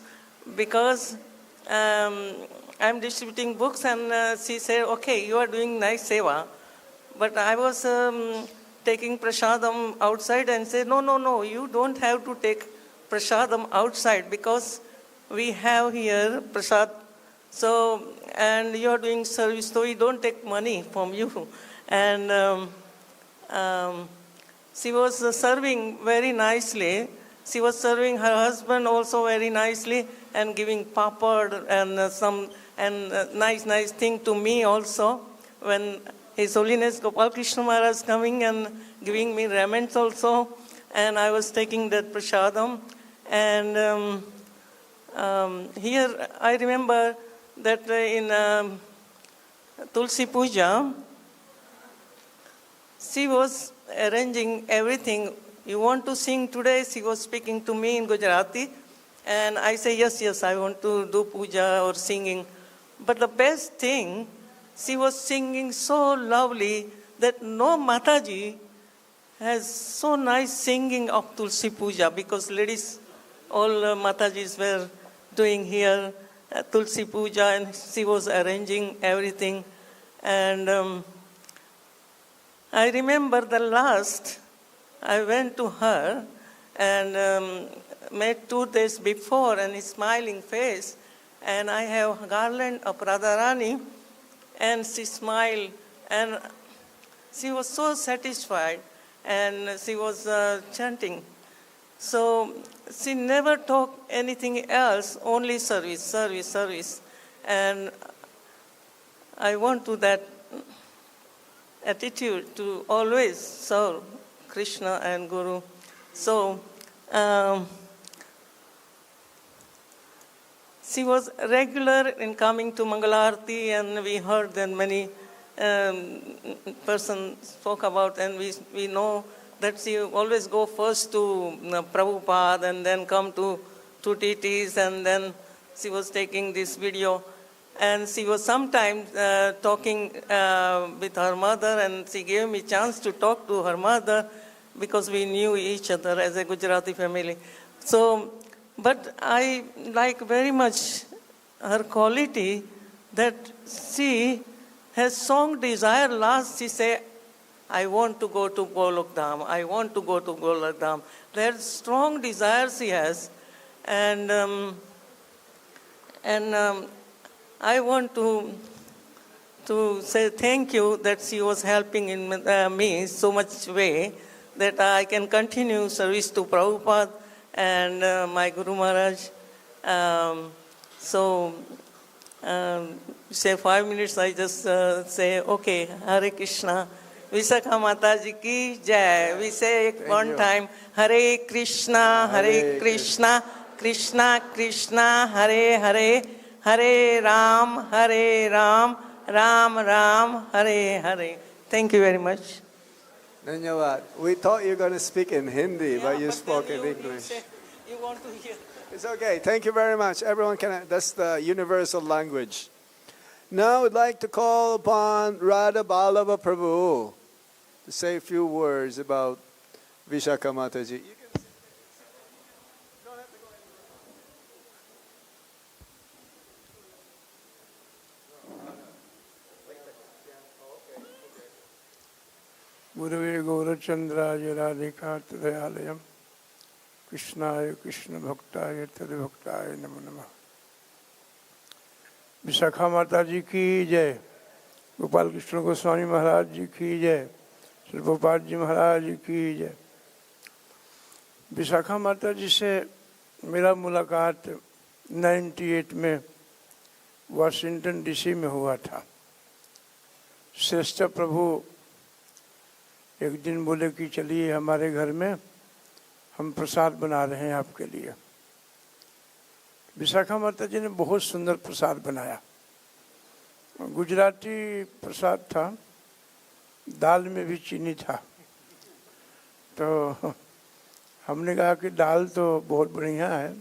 because I'm distributing books, and she said, okay, you are doing nice seva. But I was taking prasadam outside and said, no, you don't have to take prasadam outside because we have here prasad. So, and you are doing service, so we don't take money from you. And she was serving very nicely. She was serving her husband also very nicely and giving papad and some nice thing to me also. When His Holiness Gopal Krishna Maharaj coming and giving me raiments also, and I was taking that prasadam. And here I remember that in Tulsi Puja, she was arranging everything. You want to sing today? She was speaking to me in Gujarati, and I say, yes, I want to do puja or singing. But the best thing, she was singing so lovely that no Mataji has so nice singing of Tulsi Puja, because ladies, all Matajis were doing here Tulsi Puja, and she was arranging everything. And I remember the last, I went to her and met 2 days before, and a smiling face, and I have a garland of Radharani, and she smiled, and she was so satisfied, and she was chanting. So she never talked anything else, only service. And I want to that attitude to always serve Krishna and Guru. So she was regular in coming to Mangalarti, and we heard that many persons spoke about, and we know that she always go first to Prabhupada and then come to TTs, and then she was taking this video. And she was sometimes talking with her mother, and she gave me chance to talk to her mother because we knew each other as a Gujarati family. So, but I like very much her quality that she has strong desire. Last she said, I want to go to Golok Dham. I want to go to Golok Dham. That strong desire she has. And I want to say thank you that she was helping in me so much way that I can continue service to Prabhupada and my Guru Maharaj. Say 5 minutes, I just say, okay, Hare Krishna. Visakha Mataji ki jai. We say one time, Hare Krishna, Krishna Krishna, Hare Hare, Hare Ram, Ram Ram, Hare Hare. Thank you very much. Dhanyavad. We thought you were going to speak in Hindi, but you spoke in English. You want to hear? It's okay. Thank you very much. Everyone can. That's the universal language. Now I'd like to call upon Radha Ballabha Prabhu to say a few words about Visakha Mataji. गुरवे गौरचंद्राय राधिकातदयालयम कृष्णाय कृष्ण भक्ताय तद्भक्ताय नमो नमः। विशाखा माता जी की जय, गोपाल कृष्ण गोस्वामी महाराज जी की जय, प्रभुपाद जी महाराज जी की जय। विशाखा माता जी से मेरा मुलाकात 98 में वाशिंगटन डीसी में हुआ था। श्रेष्ठ प्रभु एक दिन बोले कि चलिए हमारे घर में, हम प्रसाद बना रहे हैं आपके लिए। विशाखा माता जी ने बहुत सुंदर प्रसाद बनाया। गुजराती प्रसाद था, दाल में भी चीनी था। तो हमने कहा कि दाल तो बहुत बढ़िया है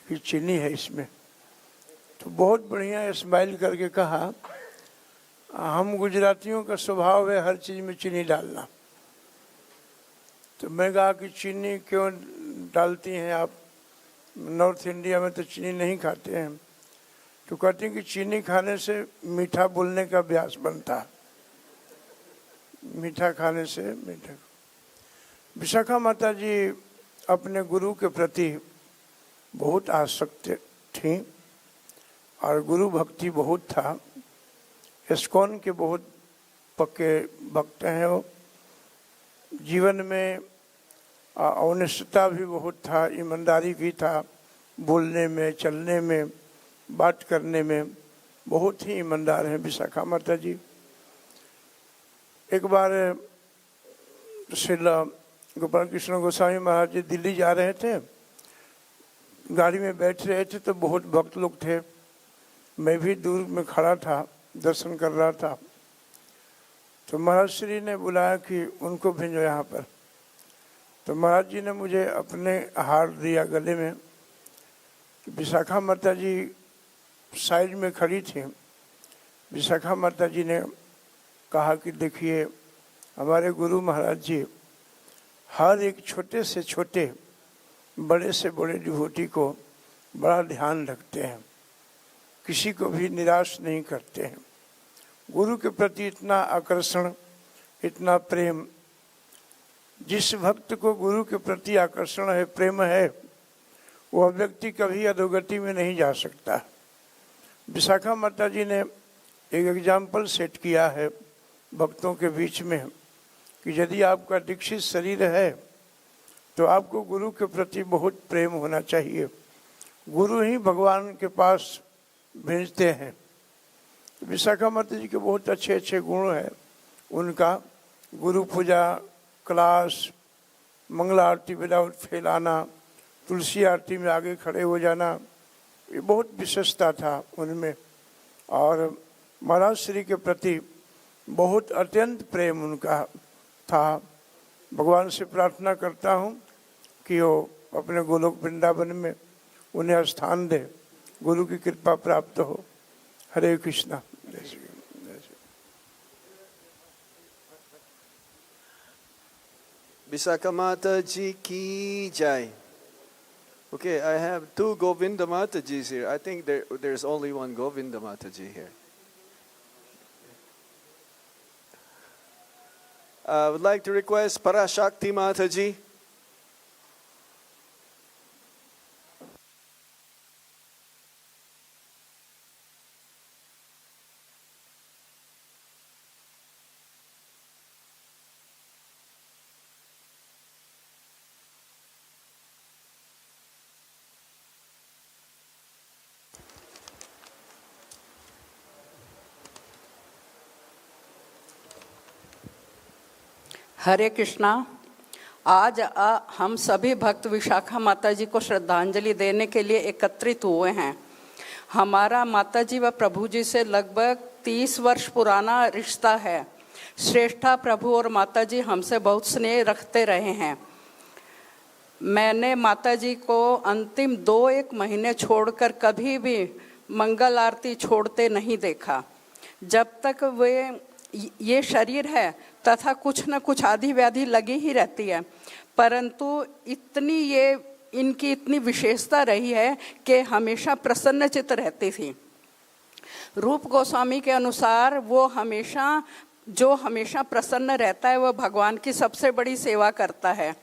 कि चीनी है इसमें। तो बहुत बढ़िया स्माइल करके कहा, हम गुजरातियों का स्वभाव है हर चीज़ में चीनी डालना। तो मैं कहा कि चीनी क्यों डालती हैं आप, नॉर्थ इंडिया में तो चीनी नहीं खाते हैं। तो कहती हैं कि चीनी खाने से मीठा बोलने का अभ्यास बनता है, मीठा खाने से मीठा। विशाखा माता जी अपने गुरु के प्रति बहुत आसक्त थीं और गुरु भक्ति बहुत था। इस्कॉन के बहुत पक्के भक्त हैं वो। जीवन में ऑनेस्टता भी बहुत था, ईमानदारी भी था, बोलने में, चलने में, बात करने में बहुत ही ईमानदार हैं विशाखा माता जी। एक बार श्रील गोपाल कृष्ण गोस्वामी महाराज जी दिल्ली जा रहे थे, गाड़ी में बैठ रहे थे तो बहुत भक्त लोग थे। मैं भी दूर में खड़ा था, दर्शन कर रहा था। तो महाराज श्री ने बुलाया कि उनको भेजो यहाँ पर। तो महाराज जी ने मुझे अपने हार दिया गले में। विशाखा माता जी साइड में खड़ी थी। विशाखा माता जी ने कहा कि देखिए, हमारे गुरु महाराज जी हर एक छोटे से छोटे, बड़े से बड़े डिवोटी को बड़ा ध्यान रखते हैं, किसी को भी निराश नहीं करते हैं। गुरु के प्रति इतना आकर्षण, इतना प्रेम। जिस भक्त को गुरु के प्रति आकर्षण है, प्रेम है, वह व्यक्ति कभी अधोगति में नहीं जा सकता। विशाखा माता जी ने एक एग्जाम्पल सेट किया है भक्तों के बीच में कि यदि आपका दीक्षित शरीर है तो आपको गुरु के प्रति बहुत प्रेम होना चाहिए। गुरु ही भगवान के पास भेजते हैं। विशाखा माता जी के बहुत अच्छे अच्छे गुण हैं उनका। गुरु पूजा, क्लास, मंगला आरती विदाउट फेल आना, तुलसी आरती में आगे खड़े हो जाना, ये बहुत विशेषता था उनमें। और महाराज श्री के प्रति बहुत अत्यंत प्रेम उनका था। भगवान से प्रार्थना करता हूँ कि वो अपने गोलोक वृंदावन में उन्हें स्थान दे, गुरु की कृपा प्राप्त हो। हरे Krishna. Visakha Mata Ji ki jai. Okay, I have two Govinda Matajis here. I think there's only one Govinda Mataji here. I would like to request Parashakti Mataji. हरे कृष्णा। आज हम सभी भक्त विशाखा माता जी को श्रद्धांजलि देने के लिए एकत्रित हुए हैं। हमारा माता जी व प्रभु जी से लगभग 30 वर्ष पुराना रिश्ता है। श्रेष्ठा प्रभु और माता जी हमसे बहुत स्नेह रखते रहे हैं। मैंने माता जी को अंतिम 2-1 महीने छोड़कर कभी भी मंगल आरती छोड़ते नहीं देखा। जब तक वे ये शरीर है तथा कुछ न कुछ आदि व्याधि लगी ही रहती है, परंतु इनकी इतनी विशेषता रही है कि हमेशा प्रसन्न चित्त रहती थी। रूप गोस्वामी के अनुसार वो हमेशा जो हमेशा प्रसन्न रहता है वह भगवान की सबसे बड़ी सेवा करता है।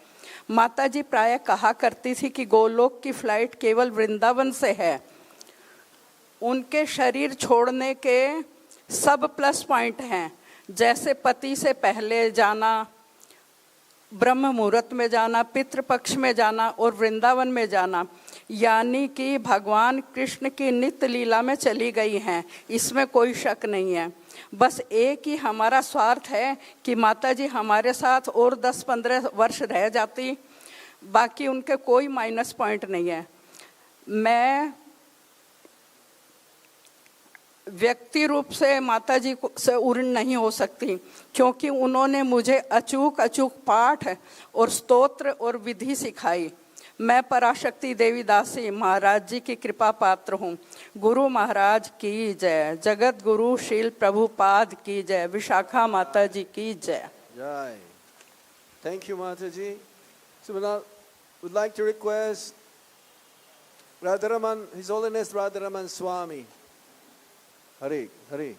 माता जी प्रायः कहा करती थी कि गोलोक की फ्लाइट केवल वृंदावन से है। उनके शरीर छोड़ने के सब प्लस पॉइंट हैं, जैसे पति से पहले जाना, ब्रह्म मुहूर्त में जाना, पितृपक्ष में जाना और वृंदावन में जाना, यानी कि भगवान कृष्ण की नित्य लीला में चली गई हैं, इसमें कोई शक नहीं है। बस एक ही हमारा स्वार्थ है कि माता जी हमारे साथ और 10-15 वर्ष रह जाती, बाकी उनके कोई माइनस पॉइंट नहीं है। मैं व्यक्ति रूप से माता जी से उऋण नहीं हो सकती, क्योंकि उन्होंने मुझे अचूक पाठ और स्तोत्र और विधि सिखाई। मैं पराशक्ति देवी दासी महाराज जी की कृपा पात्र हूँ। गुरु महाराज की जय, जगत गुरु शील प्रभुपाद की जय, विशाखा माता जी की जय। Jai. Thank you, Mataji. So now we'd like to request Radharaman, His Holiness Radharaman Swami. Hare, Hare.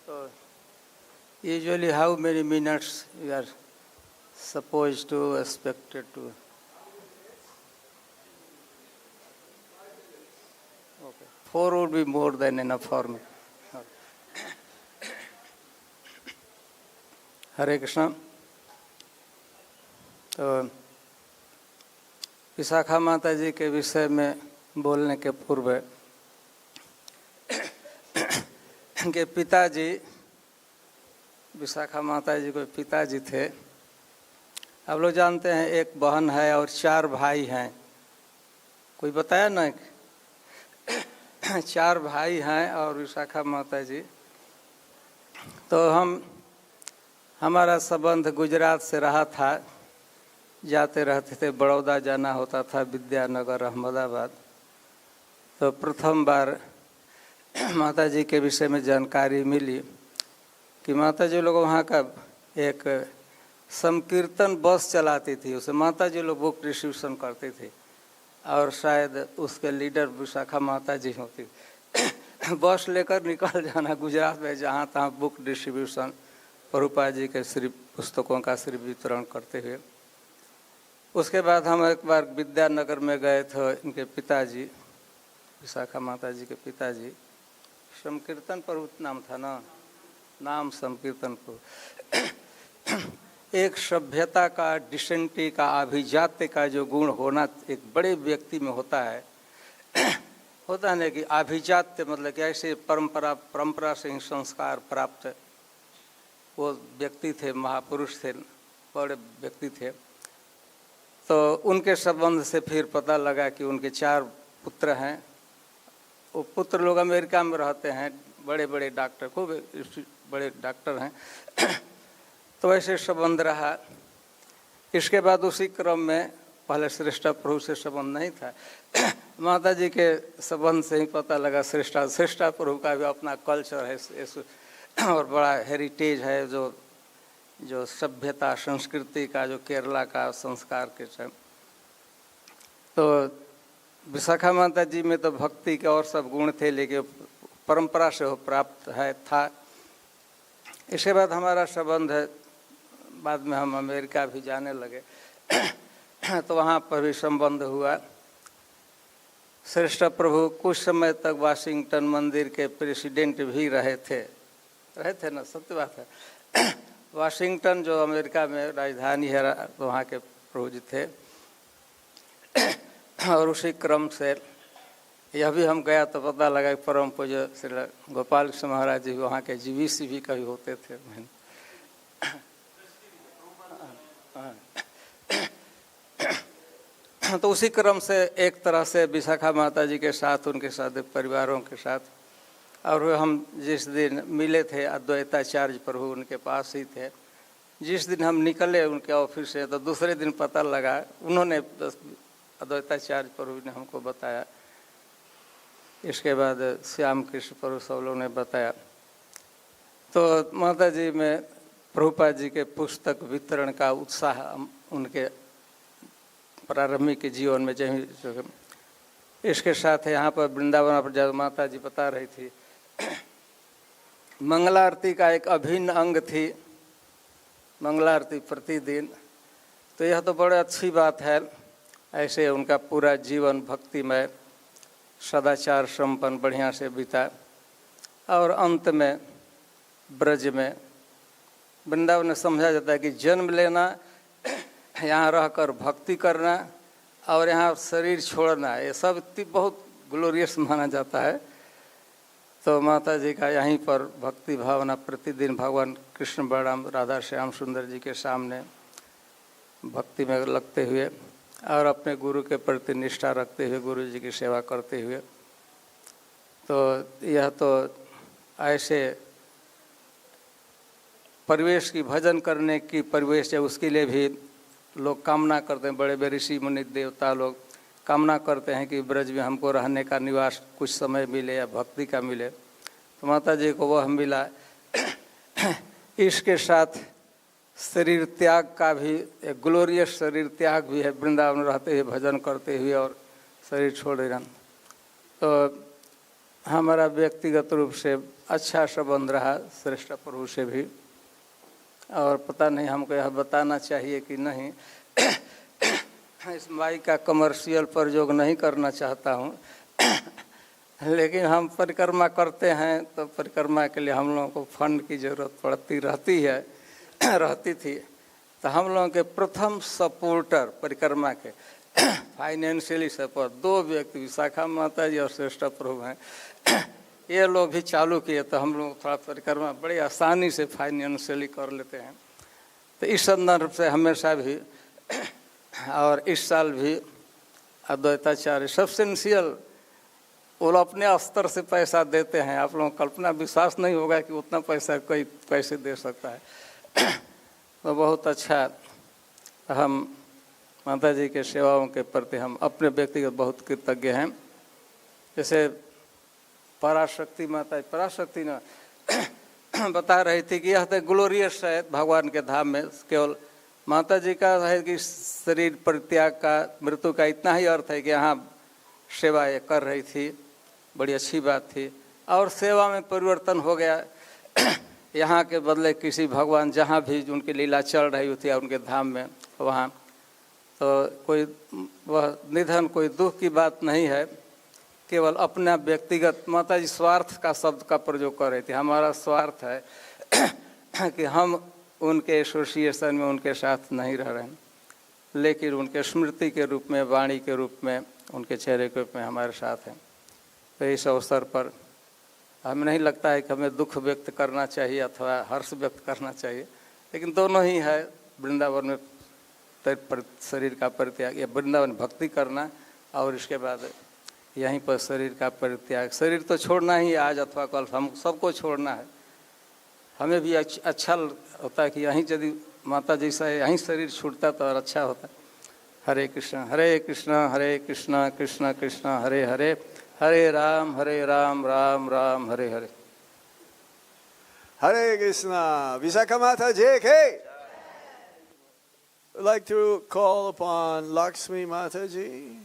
So, usually how many minutes you are supposed to, expected to? Okay. 4 would be more than enough for me. Hare Krishna. तो विशाखा माता जी के विषय में बोलने के पूर्व के पिताजी, विशाखा माता जी के पिताजी थे। आप लोग जानते हैं एक बहन है और 4 भाई हैं। कोई बताया ना, 4 भाई हैं और विशाखा माता जी। तो हमारा संबंध गुजरात से रहा था, जाते रहते थे, बड़ौदा जाना होता था, विद्यानगर, अहमदाबाद। तो प्रथम बार माता जी के विषय में जानकारी मिली कि माता जी लोग वहाँ का एक संकीर्तन बस चलाती थी, उसे माता जी लोग बुक डिस्ट्रीब्यूशन करती थी और शायद उसके लीडर विशाखा माता जी होती। बस लेकर निकल जाना गुजरात में, जहाँ तहाँ बुक डिस्ट्रीब्यूशन, प्रभुपाद जी के श्री पुस्तकों का श्री वितरण करते हुए। उसके बाद हम एक बार विद्यानगर में गए थे। इनके पिताजी, विशाखा माता जी के पिताजी, संकीर्तन प्रभु नाम था ना, नाम संकीर्तन प्रभु। एक सभ्यता का, डिसेंटी का, अभिजात्य का जो गुण होना एक बड़े व्यक्ति में होता है, होता है ना कि अभिजात्य मतलब कि ऐसे परंपरा से ही संस्कार प्राप्त वो व्यक्ति थे, महापुरुष थे, बड़े व्यक्ति थे। तो उनके संबंध से फिर पता लगा कि उनके 4 पुत्र हैं। वो पुत्र लोग अमेरिका में रहते हैं, बड़े बड़े डॉक्टर, खूब बड़े डॉक्टर हैं। तो ऐसे संबंध रहा। इसके बाद उसी क्रम में पहले श्रेष्ठा प्रभु से संबंध नहीं था, माता जी के संबंध से ही पता लगा श्रेष्ठा प्रभु का भी अपना कल्चर है और बड़ा हेरिटेज है, जो सभ्यता संस्कृति का, जो केरला का संस्कार के है। तो विशाखा माता जी में तो भक्ति के और सब गुण थे, लेकिन परंपरा से वो प्राप्त था। इसके बाद हमारा संबंध है, बाद में हम अमेरिका भी जाने लगे तो वहाँ पर भी संबंध हुआ। श्रेष्ठ प्रभु कुछ समय तक वाशिंगटन मंदिर के प्रेसिडेंट भी रहे थे ना, सत्य बात है। वाशिंगटन जो अमेरिका में राजधानी है, वहाँ के प्रभु जी थे। और उसी क्रम से यह भी हम गया तो पता लगा कि परम पूज्य श्री गोपाल कृष्ण महाराज जी वहाँ के जीवीसी भी कभी होते थे। तो उसी क्रम से एक तरह से विशाखा माता जी के साथ, उनके साथ परिवारों के साथ, और हम जिस दिन मिले थे अद्वैताचार्य प्रभु उनके पास ही थे। जिस दिन हम निकले उनके ऑफिस से तो दूसरे दिन पता लगा, उन्होंने अद्वैताचार्य प्रभु ने हमको बताया इसके बाद श्याम कृष्ण प्रभु सब लोगों ने बताया। तो माता जी में प्रभुपाद जी के पुस्तक वितरण का उत्साह उनके प्रारंभिक जीवन में जब इसके साथ यहाँ पर वृंदावन पर जब माता जी बता रही थी, मंगलारती का एक अभिन्न अंग थी, मंगलारती प्रतिदिन। तो यह तो बड़ी अच्छी बात है। ऐसे उनका पूरा जीवन भक्तिमय सदाचार संपन्न बढ़िया से बीता और अंत में ब्रज में वृंदावन में समझा जाता है कि जन्म लेना, यहाँ रहकर भक्ति करना और यहाँ शरीर छोड़ना, ये सब बहुत ग्लोरियस माना जाता है। तो माता जी का यहीं पर भक्ति भावना प्रतिदिन भगवान कृष्ण बलराम राधा श्याम सुंदर जी के सामने भक्ति में लगते हुए और अपने गुरु के प्रति निष्ठा रखते हुए गुरु जी की सेवा करते हुए, तो यह तो ऐसे परिवेश की भजन करने की परिवेश है, उसके लिए भी लोग कामना करते हैं। बड़े बड़े ऋषि मुनि देवता लोग कामना करते हैं कि ब्रज में हमको रहने का निवास कुछ समय मिले या भक्ति का मिले। तो माता जी को वह मिला। इसके साथ शरीर त्याग का भी एक ग्लोरियस शरीर त्याग भी है, वृंदावन रहते हुए भजन करते हुए और शरीर छोड़ देना। तो हमारा व्यक्तिगत रूप से अच्छा संबंध रहा श्रेष्ठ प्रभु से भी, और पता नहीं हमको यह बताना चाहिए कि नहीं। इस माइक का कमर्शियल प्रयोग नहीं करना चाहता हूँ, लेकिन हम परिक्रमा करते हैं तो परिक्रमा के लिए हम लोगों को फंड की ज़रूरत रहती थी। तो हम लोगों के प्रथम सपोर्टर परिक्रमा के फाइनेंशियली सपोर्ट 2 व्यक्ति विशाखा माता जी और श्रेष्ठ प्रभु हैं। ये लोग भी चालू किए तो हम लोग थोड़ा परिक्रमा बड़ी आसानी से फाइनेंशियली कर लेते हैं। तो इस संदर्भ से हमेशा भी और इस साल भी अद्वैताचार्य सब्सटेंशियल वो अपने स्तर से पैसा देते हैं। आप लोगों को कल्पना विश्वास नहीं होगा कि उतना पैसा कोई कैसे दे सकता है। तो बहुत अच्छा, हम माता जी के सेवाओं के प्रति हम अपने व्यक्तिगत बहुत कृतज्ञ हैं। जैसे पराशक्ति माता पराशक्ति ने बता रही थी कि यह तो ग्लोरियस है भगवान के धाम में। केवल माता जी का है कि शरीर परित्याग का, मृत्यु का इतना ही अर्थ है कि यहाँ सेवा ये कर रही थी, बड़ी अच्छी बात थी। और सेवा में परिवर्तन हो गया। यहाँ के बदले किसी भगवान जहाँ भी उनकी लीला चल रही थी उनके धाम में वहाँ, तो कोई वह निधन कोई दुख की बात नहीं है। केवल अपना व्यक्तिगत माता जी स्वार्थ का शब्द का प्रयोग कर रही थी। हमारा स्वार्थ है कि हम उनके एसोसिएशन में उनके साथ नहीं रह रहे हैं, लेकिन उनके स्मृति के रूप में, वाणी के रूप में, उनके चेहरे के रूप में हमारे साथ हैं। तो इस अवसर पर हमें नहीं लगता है कि हमें दुख व्यक्त करना चाहिए अथवा हर्ष व्यक्त करना चाहिए, लेकिन दोनों ही है। वृंदावन में शरीर का परित्याग या वृंदावन भक्ति करना और इसके बाद यहीं पर शरीर का परित्याग। शरीर तो छोड़ना ही आज अथवा कल, हम सबको छोड़ना है। हमें भी अच्छा होता है कि यहीं यदि माता जी से यहीं शरीर छूटता तो और अच्छा होता। हरे कृष्ण हरे कृष्ण कृष्ण कृष्ण हरे हरे, हरे Ram Ram Ram Hare Hare. Hare Krishna. Vishakha Mata J.K. I'd like to call upon Lakshmi Mataji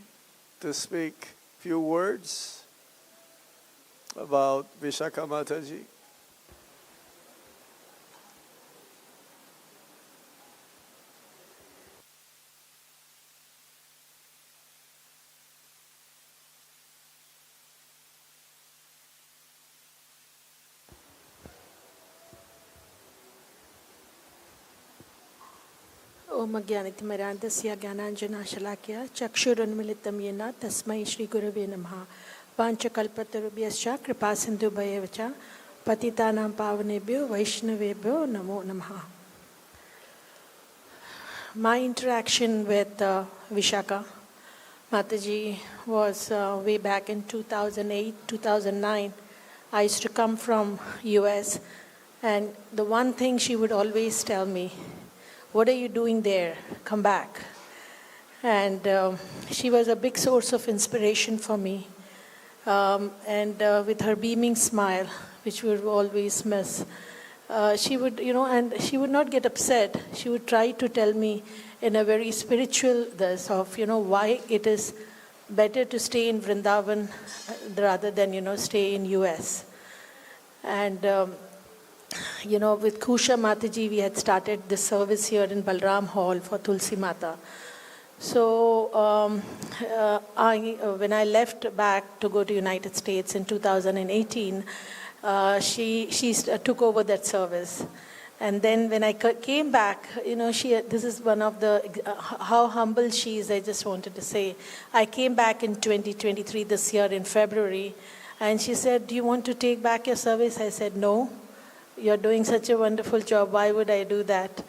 to speak a few words about Vishakha Mataji. ओम अज्ञानतिमिरान्धस्य ज्ञानाञ्जनशलाकया चक्षुरुन्मिलितं येन तस्मै श्रीगुरवे नमः। पाञ्चकल्पतरुभ्यश्च कृपासिन्धुभ्येव च पतितानां पावनेभ्यो वैष्णवेभ्यो नमो नमः। My interaction with Vishakha Mataji was way back in 2008, 2009. I used to come from US, and the one thing she would always tell me, what are you doing there? Come back. And she was a big source of inspiration for me. and with her beaming smile, which we would always miss. She would, and she would not get upset. She would try to tell me in a very spiritual this of, why it is better to stay in Vrindavan rather than, stay in US. And, with Kusha Mataji, we had started this service here in Balram Hall for Tulsi Mata. So when I left back to go to United States in 2018, she took over that service. And then when I came back, this is one of the, how humble she is, I just wanted to say. I came back in 2023, this year in February, and she said, do you want to take back your service? I said, no, you're doing such a wonderful job. Why would I do that?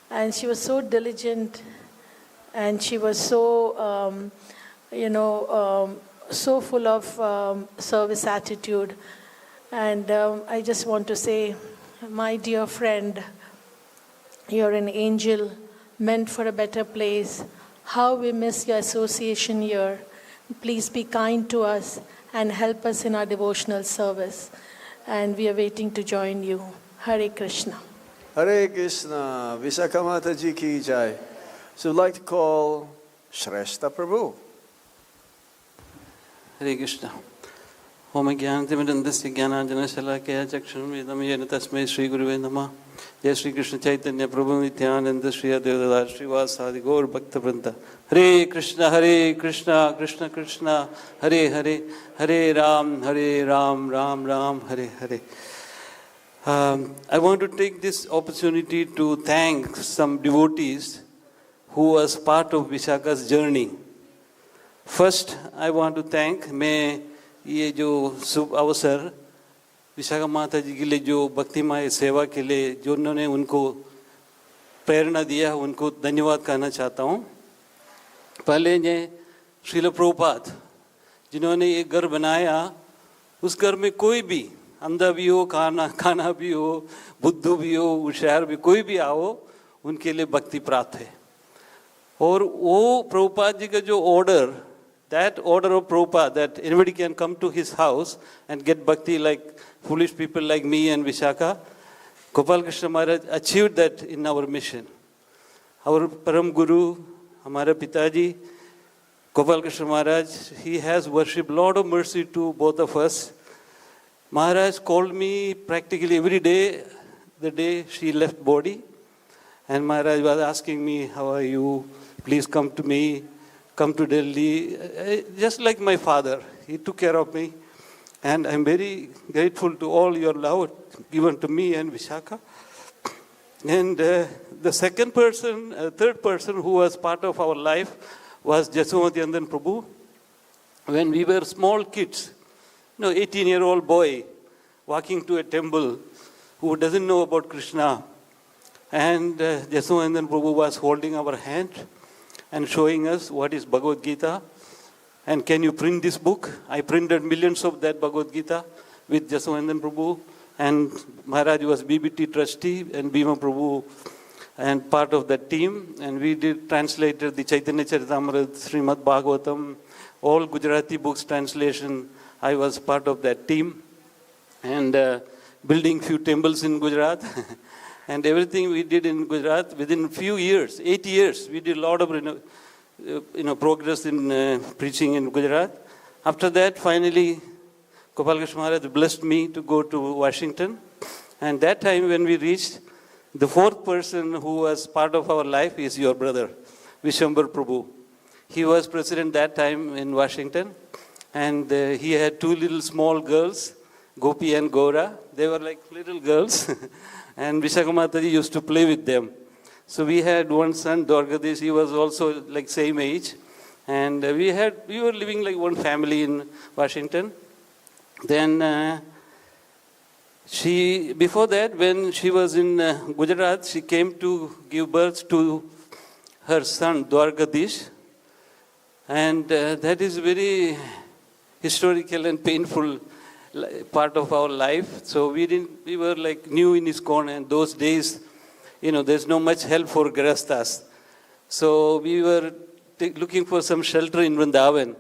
And she was so diligent, and she was so, so full of service attitude. And I just want to say, my dear friend, you're an angel meant for a better place. How we miss your association here. Please be kind to us and help us in our devotional service. And we are waiting to join you. Hare Krishna. Hare Krishna. Vishakha Mataji ki jai. So I'd like to call Shrestha Prabhu. Hare Krishna. Om Jnanatimirandasya Jnananjana Shalakaya Chakshurumidam Yena Tasmai Shri Guruve Namah. Jai Shri Krishna Chaitanya Prabhu Nityananda Shri Adevadar Shri Vasadi Gaur Bhakta Vrinda. Hare Krishna, Krishna Krishna, Hare Hare, Hare Ram, Ram Ram, Hare Hare. I want to take this opportunity to thank some devotees who was part of Vishakha's journey. First, I want to thank ये जो शुभ अवसर विशाखा माता जी के लिए जो भक्तिमय सेवा के लिए जो उन्होंने उनको प्रेरणा दिया उनको धन्यवाद कहना चाहता हूँ। पहले ये श्रील प्रभुपाद जिन्होंने ये घर बनाया, उस घर में कोई भी अंधा भी हो, खाना भी हो, बुद्धू भी हो, होशियार भी, कोई भी आओ उनके लिए भक्ति प्राप्त है। और वो प्रभुपाद जी का जो order, that order of Prabhupada, that anybody can come to his house and get bhakti like foolish people like me and Vishakha, Gopal Krishna Maharaj achieved that in our mission. Our Param Guru, Hamara Pitaji, Gopal Krishna Maharaj, he has worshipped Lord of Mercy to both of us. Maharaj called me practically every day, the day she left body. And Maharaj was asking me, how are you? Please come to me. Come to Delhi, just like my father. He took care of me. And I'm very grateful to all your love given to me and Vishakha. And the second person, third person who was part of our life was Jaswamati Andan Prabhu. When we were small kids, 18-year-old boy walking to a temple who doesn't know about Krishna. And Jaswamati Andan Prabhu was holding our hand and showing us what is Bhagavad Gita. And can you print this book? I printed millions of that Bhagavad Gita with Jaswamati Prabhu. And Maharaj was BBT trustee and Bhima Prabhu and part of that team. And we translated the Chaitanya Charitamrita, Srimad Bhagavatam, all Gujarati books translation. I was part of that team. And building few temples in Gujarat. And everything we did in Gujarat, within a few years, 8 years, we did a lot of progress in preaching in Gujarat. After that, finally, Gopal Krishna Maharaj blessed me to go to Washington. And that time when we reached, the fourth person who was part of our life is your brother, Vishwambar Prabhu. He was president that time in Washington. And he had two little small girls, Gopi and Gora. They were like little girls. And Vishakha Mataji used to play with them. So we had one son, Dwarkadish, he was also like same age. And we were living like one family in Washington. Then before that, when she was in Gujarat, she came to give birth to her son, Dwarkadish. And that is very historical and painful part of our life. So we were like new in ISKCON, and those days, there's no much help for Grihasthas. So we were looking for some shelter in Vrindavan.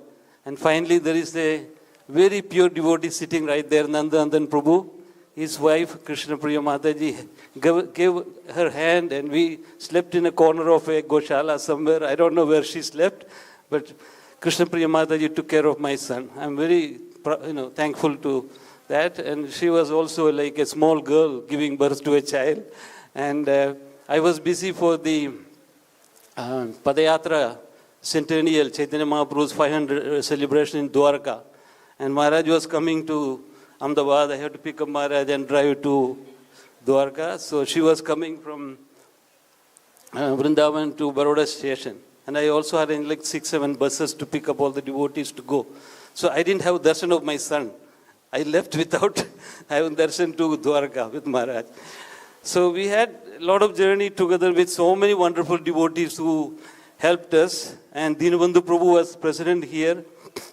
And finally there is a very pure devotee sitting right there, Nandanandan Prabhu. His wife, Krishna Priya Mataji, gave her hand, and we slept in a corner of a Goshala somewhere. I don't know where she slept, but Krishna Priya Mataji took care of my son. I'm very thankful to that. And she was also like a small girl giving birth to a child. And I was busy for the Padayatra Centennial, Chaitanya Mahaprabhu's 500 celebration in Dwarka. And Maharaj was coming to Ahmedabad. I had to pick up Maharaj and drive to Dwarka. So she was coming from Vrindavan to Baroda station. And I also had like 6-7 buses to pick up all the devotees to go. So I didn't have darshan of my son. I left without having darshan to Dwarka with Maharaj. So we had a lot of journey together with so many wonderful devotees who helped us. And Dinabandhu Prabhu was president here.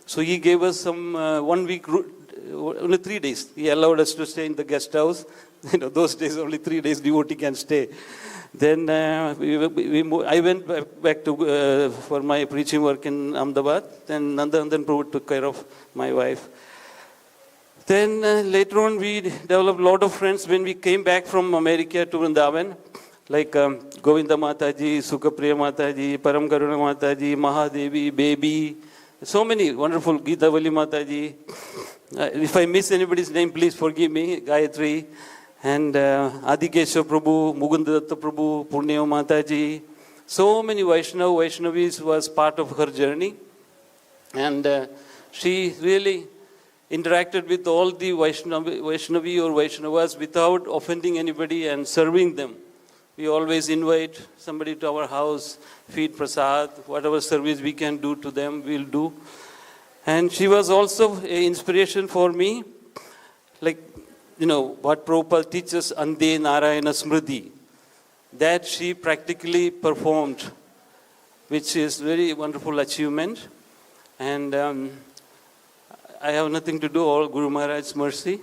So he gave us some 1 week, only 3 days. He allowed us to stay in the guest house. Those days only 3 days devotee can stay. Then I went back to for my preaching work in Ahmedabad. Then Nandanandan Prabhu took care of my wife. Then later on we developed a lot of friends when we came back from America to Vrindavan, like Govinda Mataji, Sukhapriya Mataji, Param Karuna Mataji, Mahadevi, Baby, so many wonderful, Geeta Vali Mataji. If I miss anybody's name, please forgive me, Gayatri. And Adikesha Prabhu, Mugundadatta Prabhu, Purnima Mataji. So many Vaishnavis was part of her journey. And she really interacted with all the Vaishnavi or Vaishnavas without offending anybody and serving them. We always invite somebody to our house, feed prasad, whatever service we can do to them, we'll do. And she was also an inspiration for me, like, what Prabhupada teaches, Ande Narayana Smriti, that she practically performed, which is very wonderful achievement. And I have nothing to do, all Guru Maharaj's mercy.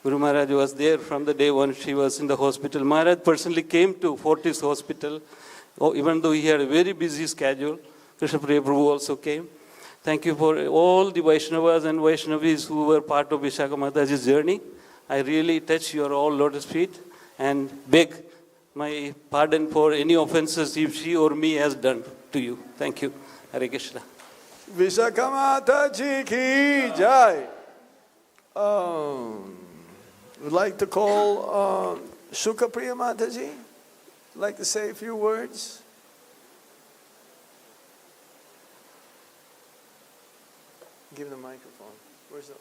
Guru Maharaj was there from the day when she was in the hospital. Maharaj personally came to Fortis Hospital, even though he had a very busy schedule. Krishna Priya Prabhu also came. Thank you for all the Vaishnavas and Vaishnavis who were part of Vishakha Mataji's journey. I really touch your all lotus feet and beg my pardon for any offenses if she or me has done to you. Thank you. Hare Krishna. Vishakha Mataji ki jai. Would like to call Sukhapriya Mataji. Would like to say a few words. Give the microphone. Where's the?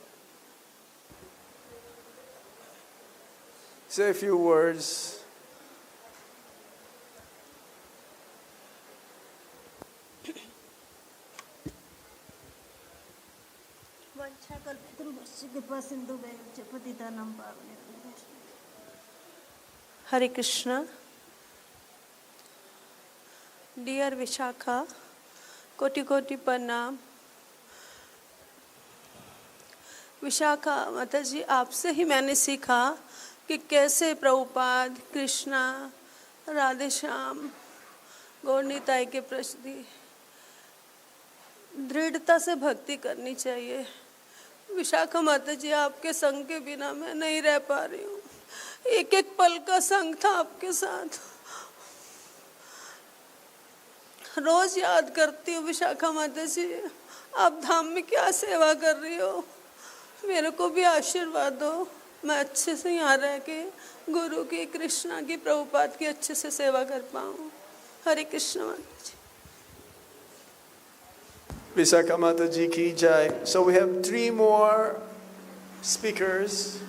Say a few words. Hare Krishna. Dear Vishakha, Koti Koti Pranam. Vishakha माताजी, आपसे ही मैंने सीखा कि कैसे प्रभुपाद, कृष्णा, राधे श्याम, गौरनीताई के प्रति दृढ़ता से भक्ति करनी चाहिए। विशाखा माताजी, आपके संग के बिना मैं नहीं रह पा रही हूँ। एक एक पल का संग था आपके साथ। रोज याद करती हूँ विशाखा माताजी, आप धाम में क्या सेवा कर रही हो, मेरे को भी आशीर्वाद दो, मैं अच्छे से यहाँ रह के गुरु की, कृष्णा की, प्रभुपाद की अच्छे से सेवा कर पाऊँ। हरे कृष्ण माताजी। Vishakha Mataji ki jai. So we have 3 more speakers.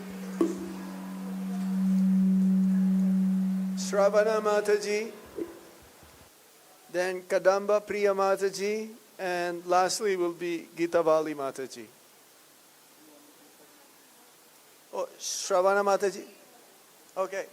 Shravana Mataji, then Kadamba Priya Mataji, and lastly will be Geetavali Mataji. Oh, Shravana Mataji? Okay.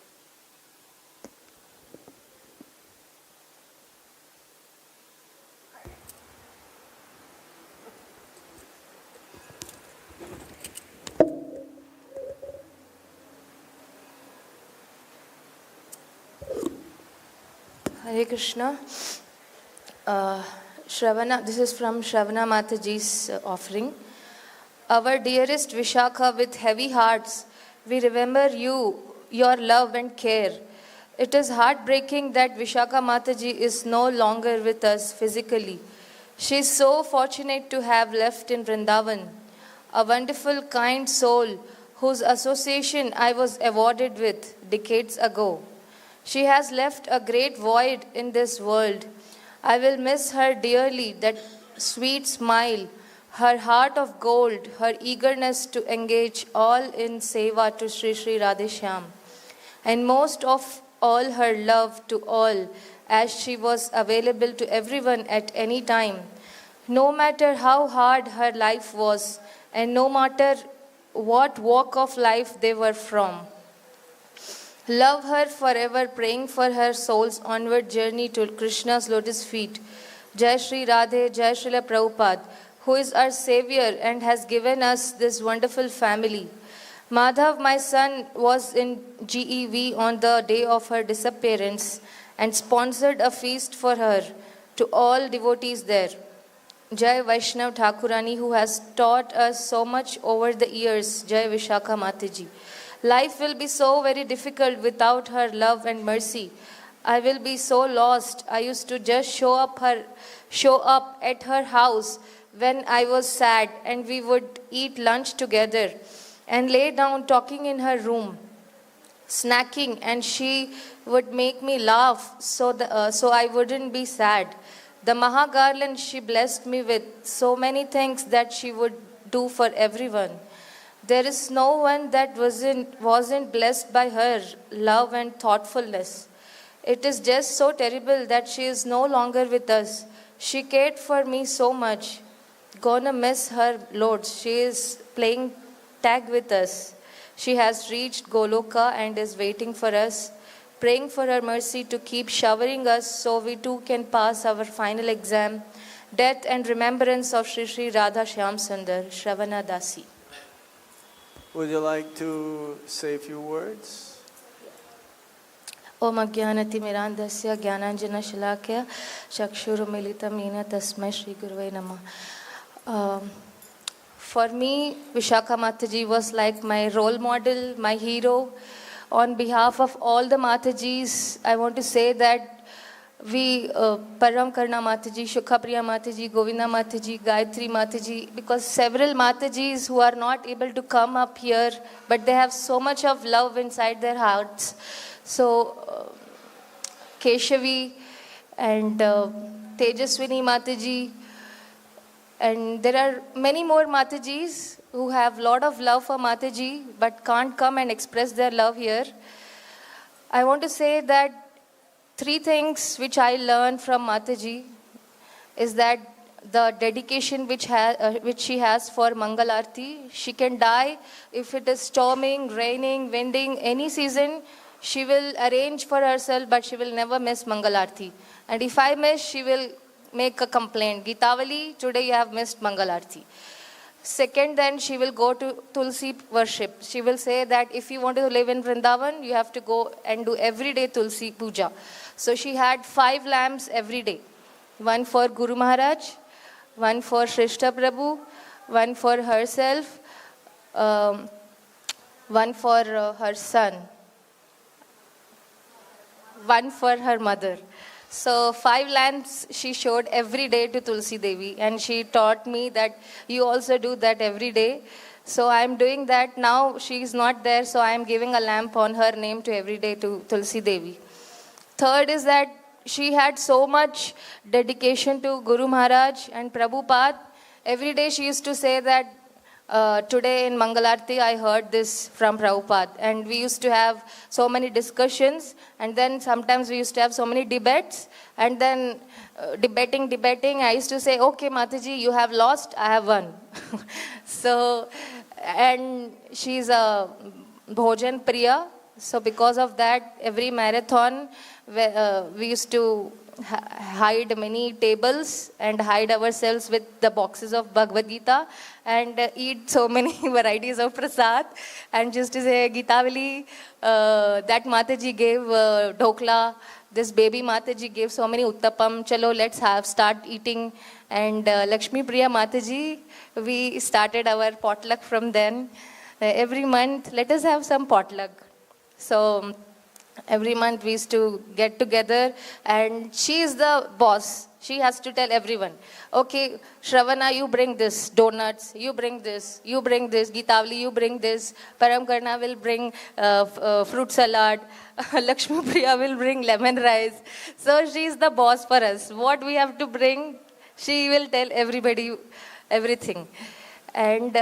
Hare Krishna. Shravana, this is from Shravana Mataji's offering. Our dearest Vishakha, with heavy hearts, we remember you, your love and care. It is heartbreaking that Vishakha Mataji is no longer with us physically. She is so fortunate to have left in Vrindavan, a wonderful, kind soul whose association I was awarded with decades ago. She has left a great void in this world. I will miss her dearly, that sweet smile, her heart of gold, her eagerness to engage all in seva to Sri Sri Radheshyam, and most of all her love to all, as she was available to everyone at any time, no matter how hard her life was, and no matter what walk of life they were from. Love her forever, praying for her soul's onward journey to Krishna's lotus feet. Jai Shri Radhe, Jai Srila Prabhupada, who is our savior and has given us this wonderful family. Madhav, my son, was in GEV on the day of her disappearance and sponsored a feast for her to all devotees there. Jai Vaishnav Thakurani, who has taught us so much over the years. Jai Vishakha Mataji. Life will be so very difficult without her love and mercy. I will be so lost. I used to just show up at her house when I was sad, and we would eat lunch together and lay down talking in her room, snacking, and she would make me laugh so I wouldn't be sad. The Maha Garland she blessed me with, so many things that she would do for everyone. There is no one that wasn't blessed by her love and thoughtfulness. It is just so terrible that she is no longer with us. She cared for me so much. Gonna miss her loads. She is playing tag with us. She has reached Goloka and is waiting for us, praying for her mercy to keep showering us so we too can pass our final exam. Death and remembrance of Sri Sri Radha Shyam Sundar, Shravana Dasi. Would you like to say a few words? Om Ajnanati Mirandasya Jnananjana Shalakya Chakshurumilitam Yena Tasmai Shri Gurave Namah. For me, Vishakha Mataji was like my role model, my hero. On behalf of all the Matajis, I want to say that we, Param Karna Mataji, Shukhapriya Mataji, Govinda Mataji, Gayatri Mataji, because several Matajis who are not able to come up here, but they have so much of love inside their hearts. So, Keshavi and Tejaswini Mataji, and there are many more Matajis who have a lot of love for Mataji but can't come and express their love here. I want to say that 3 things which I learned from Mataji is that the dedication which she has for Mangal Aarti. She can die if it is storming, raining, winding, any season. She will arrange for herself, but she will never miss Mangal Aarti. And if I miss, she will make a complaint. Geetavali, today you have missed Mangal Aarti. Second, then she will go to Tulsi worship. She will say that if you want to live in Vrindavan, you have to go and do everyday Tulsi puja. So she had 5 lamps every day. 1 for Guru Maharaj, 1 for Shrishta Prabhu, 1 for herself, 1 for her son, 1 for her mother. So 5 lamps she showed every day to Tulsi Devi, and she taught me that you also do that every day. So I am doing that now. She is not there, so I am giving a lamp on her name to every day to Tulsi Devi. Third is that she had so much dedication to Guru Maharaj and Prabhupada. Every day she used to say that today in Mangalarti I heard this from Prabhupada, and we used to have so many discussions, and then sometimes we used to have so many debates, and then debating, I used to say, okay Mataji, you have lost, I have won. So, and she's a Bhojan Priya, so because of that, every marathon we used to hide many tables and hide ourselves with the boxes of Bhagavad Gita and eat so many varieties of prasad. And just to say, Geetavali, that Mataji gave dhokla. This baby Mataji gave so many uttapam. Chalo, let's start eating. And Lakshmi Priya Mataji, we started our potluck from then. Every month, let us have some potluck. So every month we used to get together, and she is the boss. She has to tell everyone, okay, Shravana, you bring this, donuts, you bring this, Geetavali, you bring this, Paramkarna will bring fruit salad, Lakshmi Priya will bring lemon rice. So she is the boss for us. What we have to bring, she will tell everybody everything. And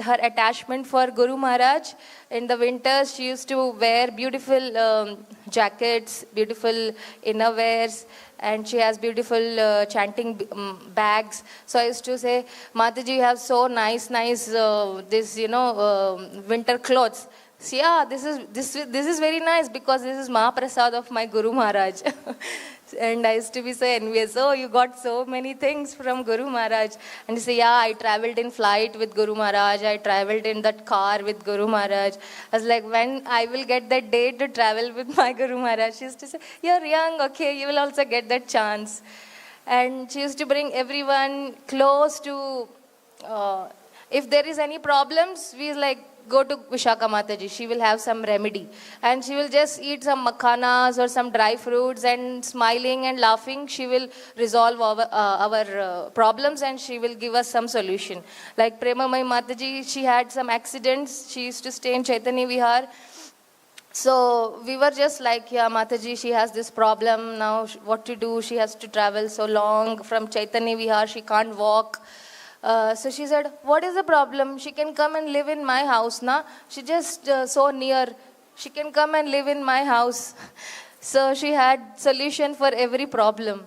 her attachment for Guru Maharaj, in the winters she used to wear beautiful jackets, beautiful innerwears, and she has beautiful chanting bags. So I used to say, Mataji, you have so nice winter clothes. So yeah, this is very nice because this is Mahaprasad of my Guru Maharaj. And I used to be so envious. Oh, you got so many things from Guru Maharaj. And you say, yeah, I traveled in flight with Guru Maharaj. I traveled in that car with Guru Maharaj. I was like, when I will get that day to travel with my Guru Maharaj? She used to say, you're young, okay, you will also get that chance. And she used to bring everyone close to, if there is any problems, we like, go to Vishaka Mataji, she will have some remedy. And she will just eat some makhanas or some dry fruits, and smiling and laughing, she will resolve our problems, and she will give us some solution. Like Premamai Mataji, she had some accidents. She used to stay in Chaitanya Vihar. So we were just like, yeah, Mataji, she has this problem now, what to do? She has to travel so long from Chaitanya Vihar, she can't walk. So she said, what is the problem? She can come and live in my house, na? She just so near. She can come and live in my house. So she had solution for every problem.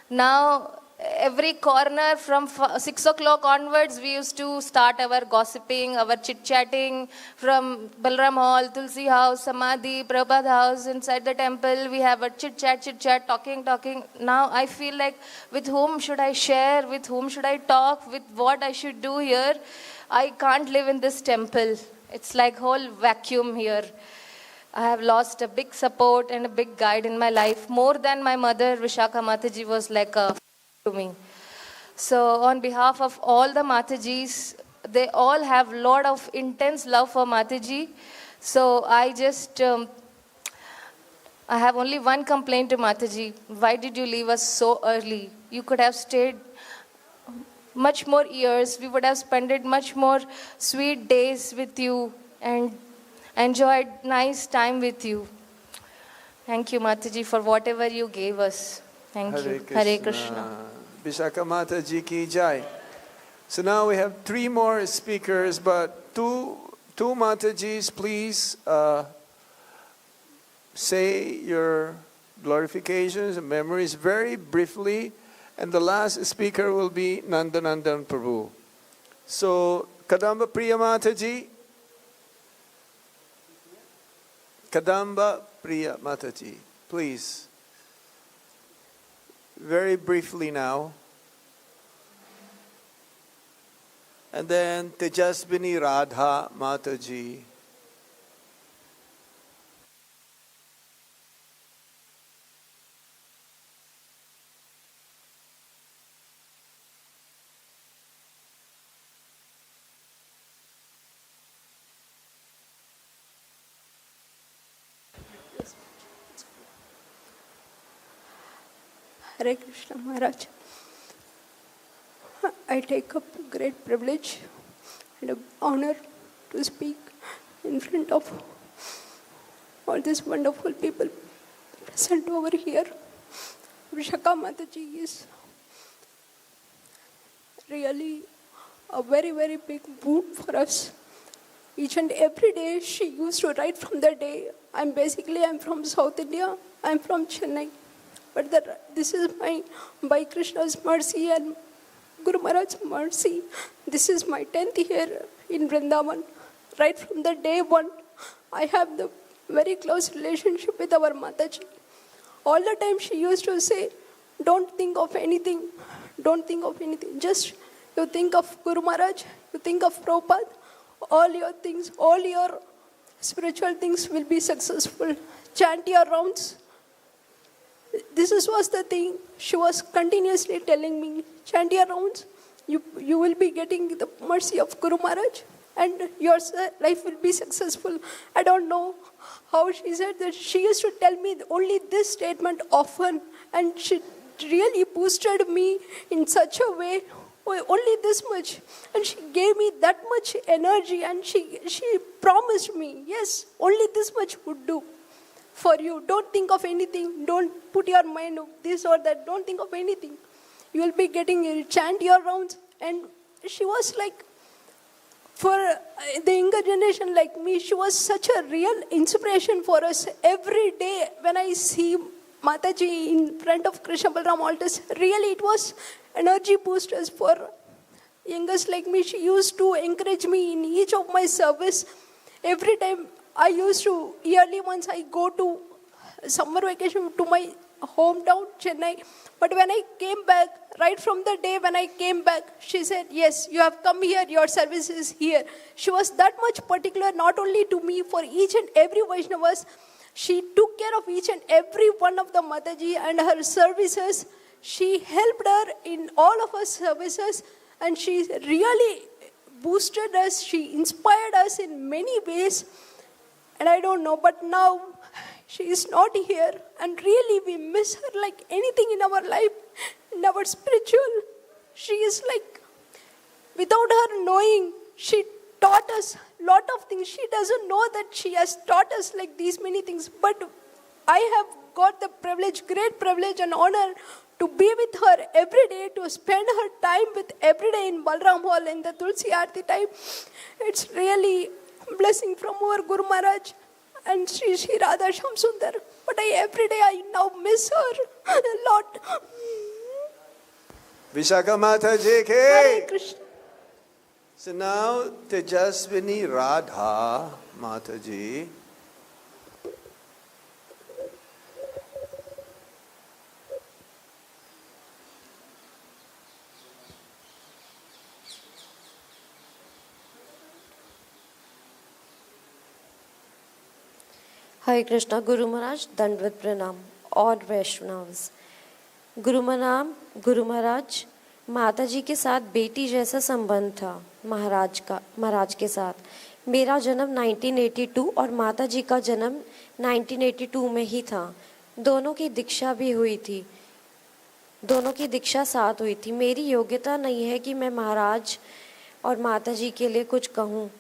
Now, every corner from 6 o'clock onwards, we used to start our gossiping, our chit-chatting from Balram Hall, Tulsi House, Samadhi, Prabhupada House, inside the temple. We have a chit-chat, talking. Now I feel like, with whom should I share? With whom should I talk? With what I should do here? I can't live in this temple. It's like whole vacuum here. I have lost a big support and a big guide in my life. More than my mother, Vishaka Mataji was like a to me. So on behalf of all the Matajis, they all have lot of intense love for Mataji. So I just, I have only one complaint to Mataji. Why did you leave us so early? You could have stayed much more years. We would have spent much more sweet days with you and enjoyed nice time with you. Thank you, Mataji, for whatever you gave us. Thank you. Hare Krishna. Vishaka Mataji ki jai. So now we have 3 more speakers, but two Matajis, please say your glorifications and memories very briefly. And the last speaker will be Nandanandan Prabhu. So, Kadamba Priya Mataji. Kadamba Priya Mataji, please. Very briefly now. And then Tejaswini Radha Mataji. Hare Krishna Maharaj. I take up great privilege and honor to speak in front of all these wonderful people present over here. Vishaka Mataji is really a very, very big boon for us. Each and every day she used to write from the day. I'm from South India. I'm from Chennai. But this is by Krishna's mercy and Guru Maharaj's mercy. This is my 10th year in Vrindavan. Right from the day one, I have the very close relationship with our Mataji. All the time she used to say, don't think of anything, don't think of anything. Just you think of Guru Maharaj, you think of Prabhupada, all your things, all your spiritual things will be successful. Chant your rounds. This was the thing she was continuously telling me. Chant your rounds. You will be getting the mercy of Guru Maharaj and your life will be successful. I don't know how she said that. She used to tell me only this statement often, and she really boosted me in such a way, only this much. And she gave me that much energy, and she promised me, yes, only this much would do for you. Don't think of anything. Don't put your mind on this or that. Don't think of anything. You will be getting, chant your rounds. And she was like, for the younger generation like me, she was such a real inspiration for us. Every day when I see Mataji in front of Krishna Balram altars, really it was energy boosters for youngers like me. She used to encourage me in each of my service. Every time I used to, yearly once I go to summer vacation to my hometown, Chennai. But when I came back, right from the day when I came back, she said, yes, you have come here, your service is here. She was that much particular, not only to me, for each and every Vaishnavas. She took care of each and every one of the Mataji and her services. She helped her in all of her services, and she really boosted us. She inspired us in many ways. And I don't know, but now she is not here, and really we miss her like anything in our life, in our spiritual. She is like, without her knowing, she taught us a lot of things. She doesn't know that she has taught us like these many things. But I have got the privilege, great privilege and honor to be with her every day, to spend her time with every day in Balram Hall in the Tulsi Aarti time. It's really a blessing from our Guru Maharaj and Sri Radha Shamsundar. But every day I now miss her a lot. Vishakha Mataji ke. Hare Krishna. So now Tejaswini Radha Mataji. Hare Krishna, Guru Maharaj, Dandvat Pranam, all Vaishnavas. Guru Maharaj, माता जी के साथ बेटी जैसा संबंध था महाराज के साथ। मेरा जन्म 1982 और माता जी का जन्म 1982 में ही था। दोनों की दीक्षा भी हुई थी, दोनों की दीक्षा साथ हुई थी। मेरी योग्यता नहीं है कि मैं महाराज और माता जी के लिए कुछ कहूँ,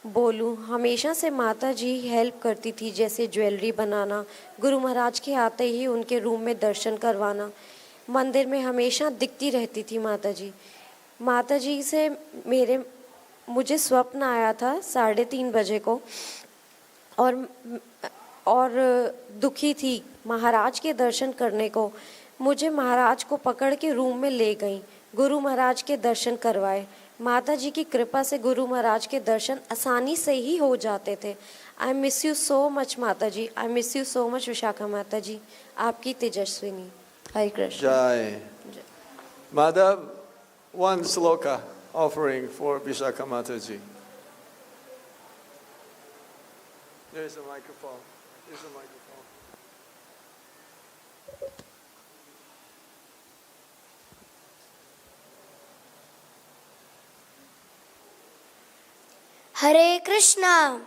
बोलूँ। हमेशा से माता जी हेल्प करती थी, जैसे ज्वेलरी बनाना, गुरु महाराज के आते ही उनके रूम में दर्शन करवाना, मंदिर में हमेशा दिखती रहती थी माता जी। माता जी से मुझे स्वप्न आया था 3:30 बजे को, और दुखी थी महाराज के दर्शन करने को। मुझे महाराज को पकड़ के रूम में ले गई, गुरु महाराज के दर्शन करवाए। माता जी की कृपा से गुरु महाराज के दर्शन आसानी से ही हो जाते थे। I miss you so much माता जी, I miss you so much Vishakha माता जी, आपकी Tejaswini. Hare Krishna. Jai. Madhav, one sloka offering for Vishakha Mataji. There's a microphone. There's a microphone. हरे कृष्णा।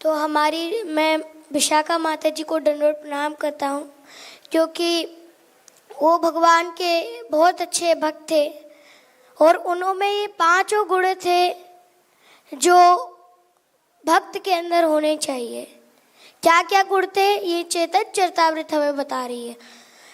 तो मैं विशाखा माता जी को दंडवत प्रणाम करता हूँ, क्योंकि वो भगवान के बहुत अच्छे भक्त थे और उनमें ये 5 गुण थे जो भक्त के अंदर होने चाहिए। क्या क्या गुण थे ये चेतन चरितामृत हमें बता रही है।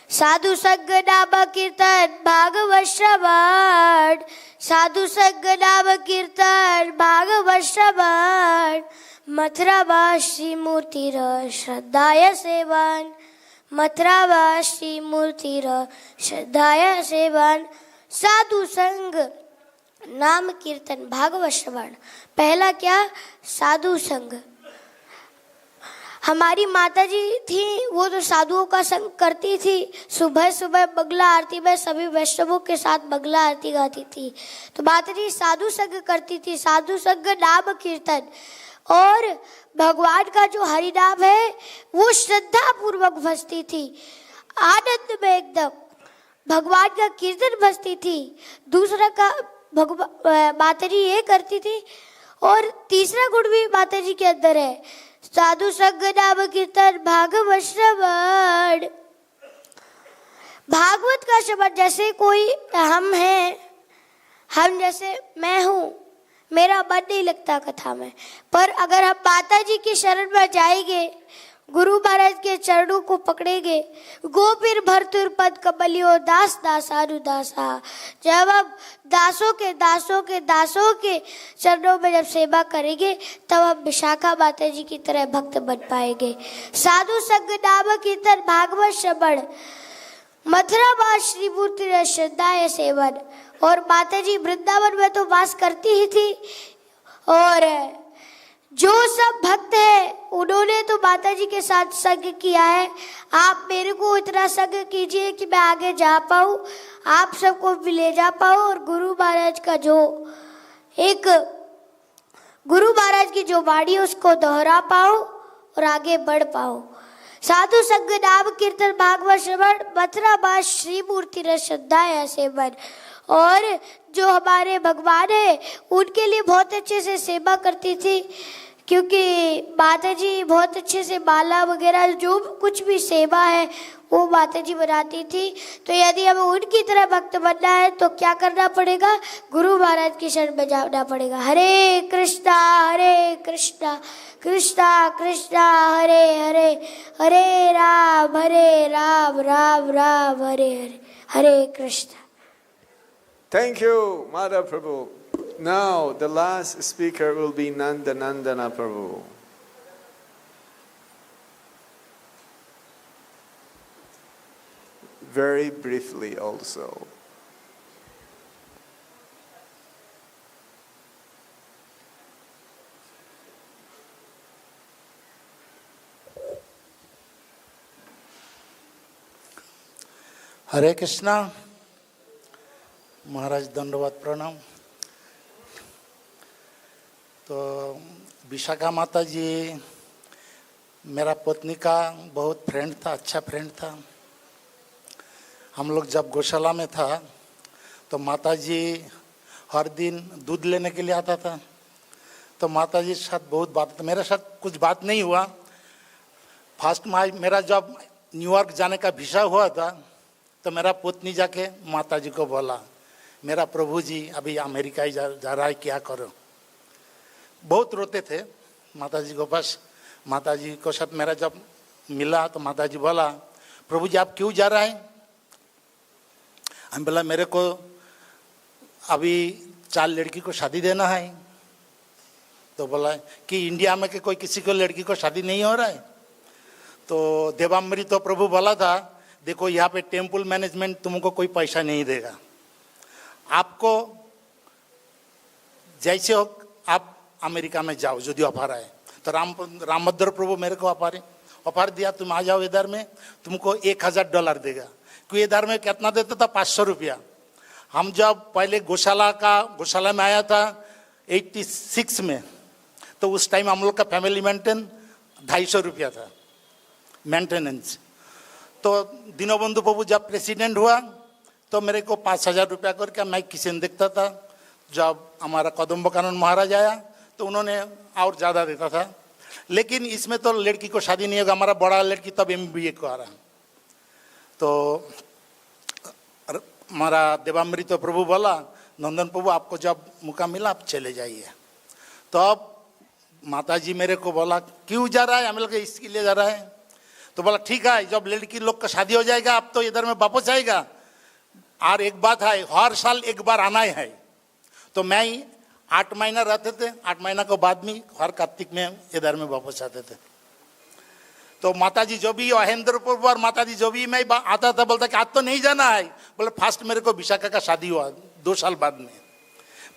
साधु संग नाम कीर्तन भागवत श्रवण, साधु संग नाम कीर्तन भागवत श्रवण, मथुरावासी मूर्ति श्रद्धाय सेवन, मथुरावासी मूर्ति श्रद्धाय सेवन। साधु संग नाम कीर्तन भागवत श्रवण। पहला क्या? साधु संग। हमारी माता जी थी वो तो साधुओं का संग करती थी, सुबह सुबह बगला आरती में सभी वैष्णवों के साथ बगला आरती गाती थी। तो माता जी साधु संग करती थी, साधु संग नाम कीर्तन, और भगवान का जो हरि नाम है वो श्रद्धा पूर्वक भजती थी, आनंद में एकदम भगवान का कीर्तन भजती थी। दूसरा का माता जी ये करती थी, और तीसरा गुण भी माता जी के अंदर है, साधु संग नाम कीर्तन भागवत श्रवण। भागवत का श्रवण, जैसे कोई हम हैं, हम जैसे मैं हूँ, मेरा मन नहीं लगता कथा में, पर अगर हम माता जी की शरण में जाएंगे, गुरु महाराज के चरणों को पकड़ेंगे, गोपीर भरतुर पद कमलियो दास दासानु दासा, जब हम दासों के चरणों में जब सेवा करेंगे तब हम विशाखा माता जी की तरह भक्त बन पाएंगे। साधु संग नाम कीर्तन भागवत श्रवण, मथुरा वास श्री मूर्ति श्रद्धाय सेवन। और माता जी वृंदावन में तो वास करती ही थी, और जो सब भक्त है उन्होंने तो माता जी के साथ संग किया है। आप मेरे को इतना संग कीजिए कि मैं आगे जा पाऊँ, आप सबको भी ले जा पाऊँ, और गुरु महाराज का जो एक गुरु महाराज की जो वाणी है उसको दोहरा पाऊँ और आगे बढ़ पाऊँ। साधु संग नाम कीर्तन भागवत श्रवण, मथुरा वास श्री मूर्ति श्रद्धा सेवन। और जो हमारे भगवान है उनके लिए बहुत अच्छे से सेवा करती थी, क्योंकि माता जी बहुत अच्छे से माला वगैरह जो कुछ भी सेवा है वो माता जी बनाती थी। तो यदि हमें उनकी तरह भक्त बनना है तो क्या करना पड़ेगा, गुरु महाराज की शरण में जाना पड़ेगा। हरे कृष्णा कृष्णा कृष्णा हरे हरे, हरे राम राम राम हरे हरे, हरे Krishna. Thank you, Madha Prabhu. Now, the last speaker will be Nandana Prabhu. Very briefly also. हरे कृष्णा। महाराज दंडवत प्रणाम। तो विशाखा माता जी मेरा पत्नी का बहुत फ्रेंड था, अच्छा फ्रेंड था। हम लोग जब गौशाला में था तो माता जी हर दिन दूध लेने के लिए आता था, तो माता जी के साथ बहुत बात, मेरे साथ कुछ बात नहीं हुआ। फर्स्ट में मेरा जब न्यूयॉर्क जाने का वीसा हुआ था तो मेरा पत्नी जाके माता जी को बोला, मेरा प्रभु जी अभी अमेरिका ही जा रहा है, क्या करो। बहुत रोते थे माता जी को पास। माता जी को साथ मेरा जब मिला तो माता जी बोला, प्रभु जी आप क्यों जा रहा है। हम बोला मेरे को अभी 4 लड़की को शादी देना है। तो बोला कि इंडिया में के कोई किसी को लड़की को शादी नहीं हो रहा है। तो देवामृत तो प्रभु बोला था, देखो यहाँ पे टेम्पल मैनेजमेंट तुमको कोई पैसा नहीं देगा, आपको जैसे हो आप अमेरिका में जाओ यदि ऑफर आए। तो रामभद्र प्रभु मेरे को ऑफर दिया, तुम आ जाओ इधर में, तुमको $1000 देगा। क्योंकि इधर में कितना देता था, 500 रुपया। हम जब पहले गौशाला में आया था 86 में, तो उस टाइम हम लोग का फैमिली मेंटेन 250 रुपया था मेंटेनेंस। तो दीनबंधु प्रभु जब प्रेसिडेंट हुआ तो मेरे को 5000 रुपया करके मैं किसी देखता था। जब हमारा कदम्ब कानून महाराज आया तो उन्होंने और ज़्यादा देता था। लेकिन इसमें तो लड़की को शादी नहीं होगा, हमारा बड़ा लड़की तब MBA को आ रहा। तो हमारा देवामृत प्रभु बोला, नंदन प्रभु आपको जब मौका मिला आप चले जाइए। तो अब माता जी मेरे को बोला क्यों जा रहा है, हमें लगा इसके लिए जा रहा है। तो बोला ठीक है, जब लड़की लोग का शादी हो जाएगा आप तो इधर में वापस आएगा, और एक बात है हर साल एक बार आना है। तो मैं 8 महीना रहते थे, 8 महीना के बाद में हर कार्तिक में इधर में वापस आते थे। तो माता जी जो भी महेंद्रपुर और माता जी जो भी मैं आता था बोलता कि आज तो नहीं जाना है। बोले फर्स्ट मेरे को विशाखा का शादी हुआ 2 साल बाद में,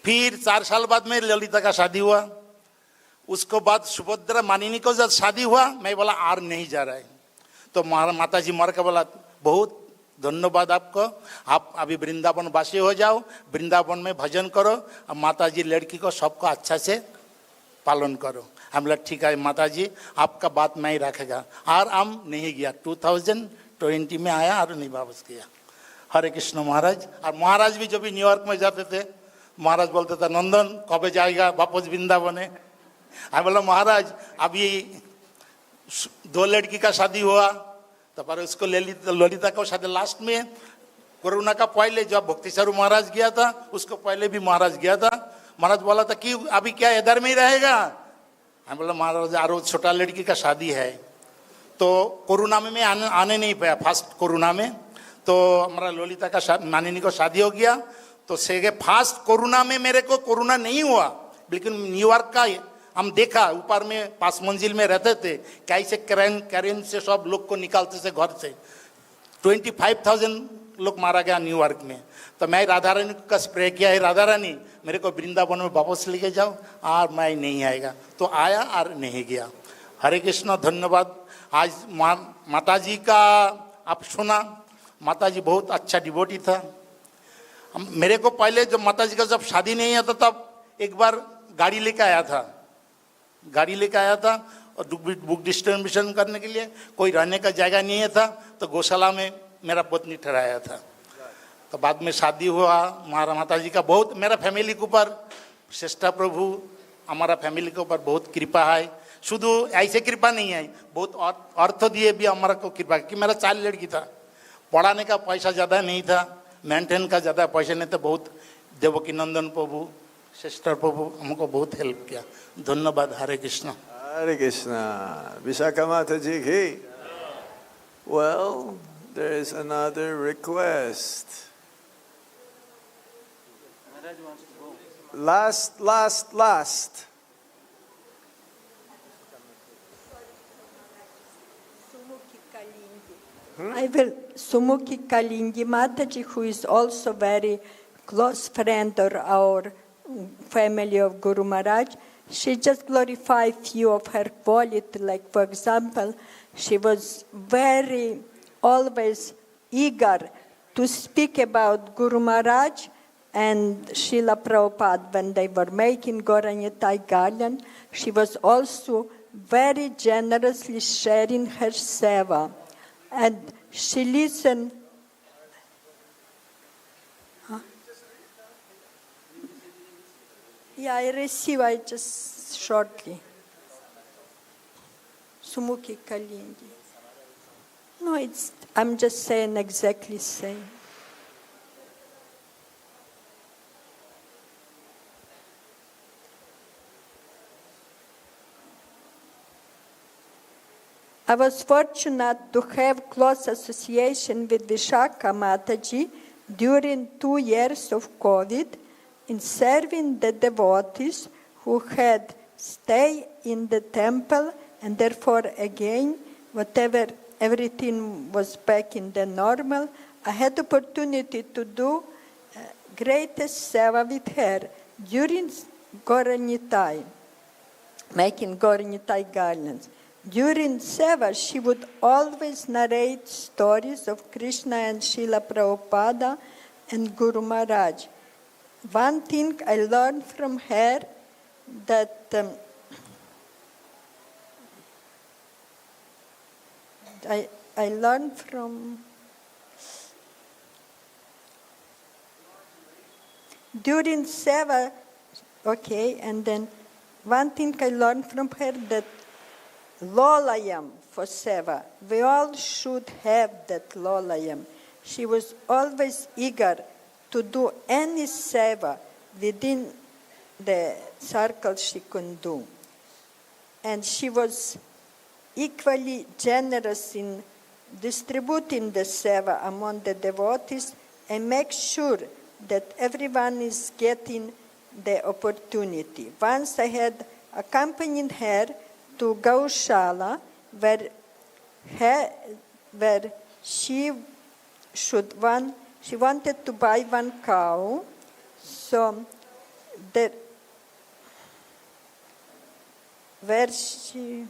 फिर 4 साल बाद में ललिता का शादी हुआ, उसको बाद सुभद्रा मानिनी को जब शादी हुआ, मैं बोला आर नहीं जा रहा है। तो माता जी मर के बोला बहुत धन्यवाद आपको, आप अभी वृंदावन वासी हो जाओ, वृंदावन में भजन करो, और माता जी लड़की को सबको अच्छा से पालन करो। हम बोला ठीक है माता जी, आपका बात मैं ही रखेगा। और हम नहीं गया, 2020 में आया और नहीं वापस गया। हरे कृष्ण महाराज। और महाराज भी जब भी न्यूयॉर्क में जाते थे, महाराज बोलते थे नंदन कब जाएगा वापस वृंदावन है। मैं बोला महाराज अभी 2 लड़की का शादी हुआ, तो पर उसको ललिता को शादी लास्ट में, कोरोना का पहले जब भक्ति स्वरूप महाराज गया था, उसको पहले भी महाराज गया था। महाराज बोला था कि अभी क्या इधर में ही रहेगा। मैं बोला महाराज और छोटा लड़की का शादी है, तो कोरोना में मैं आने नहीं पाया, फर्स्ट कोरोना में। तो हमारा ललिता का मानिनी को शादी हो गया, तो सेगे फास्ट कोरोना में मेरे को कोरोना नहीं हुआ, लेकिन न्यूयॉर्क का हम देखा, ऊपर में 5 मंजिल में रहते थे, कैसे कैरेन से सब लोग को निकालते थे घर से। 25,000 लोग मारा गया न्यूयॉर्क में। तो मैं राधा रानी का स्प्रे किया है, राधा रानी मेरे को वृंदावन में वापस लेके जाओ, और मैं नहीं आएगा। तो आया और नहीं गया। हरे कृष्ण, धन्यवाद। आज माता जी का आप सुना, माता जी बहुत अच्छा डिवोटी था। मेरे को पहले जब माता जी का जब शादी नहीं आता तब एक बार गाड़ी लेके आया था, और बुक डिस्ट्रीब्यूशन करने के लिए कोई रहने का जगह नहीं था, तो गौशाला में मेरा पत्नी ठहराया था। तो बाद में शादी हुआ, माता जी का बहुत मेरा फैमिली के ऊपर, श्रेष्ठा प्रभु हमारा फैमिली के ऊपर बहुत कृपा है। शुद्ध ऐसे कृपा नहीं है, बहुत अर्थ दिए भी हमारा को कृपा, कि मेरा 4 लड़की था, पढ़ाने का पैसा ज़्यादा नहीं था, मेंटेन का ज़्यादा पैसा नहीं था। बहुत देवकी नंदन प्रभु, श्रेष्ठा प्रभु हमको बहुत हेल्प किया। धन्यवाद। हरे Krishna. Hare Krishna. Vishaka Mataji ki. Well, there is another request. Last. I will, Sumukhi Kalingi Mataji, who is also very close friend of our family of Guru Maharaj, she just glorified few of her quality. Like, for example, she was very always eager to speak about Guru Maharaj and Srila Prabhupada when they were making Gauranitai Galyan. She was also very generously sharing her seva. And she listened. Yeah, I receive, I just shortly. Sumukhi Kalindi. No, I'm just saying exactly same. I was fortunate to have close association with Vishaka Mataji during 2 years of COVID in serving the devotees who had stayed in the temple, and therefore again, everything was back in the normal. I had the opportunity to do greatest seva with her during Gauranitai, making Gauranitai garlands. During seva, she would always narrate stories of Krishna and Srila Prabhupada and Guru Maharaj. One thing I learned from her that I learned from during seva, okay, and then one thing I learned from her that Lolayam for seva. We all should have that Lolayam. She was always eager to do any seva within the circle she could do. And she was equally generous in distributing the seva among the devotees and make sure that everyone is getting the opportunity. Once I had accompanied her to Gaushala, where she wanted to buy one cow, so where she...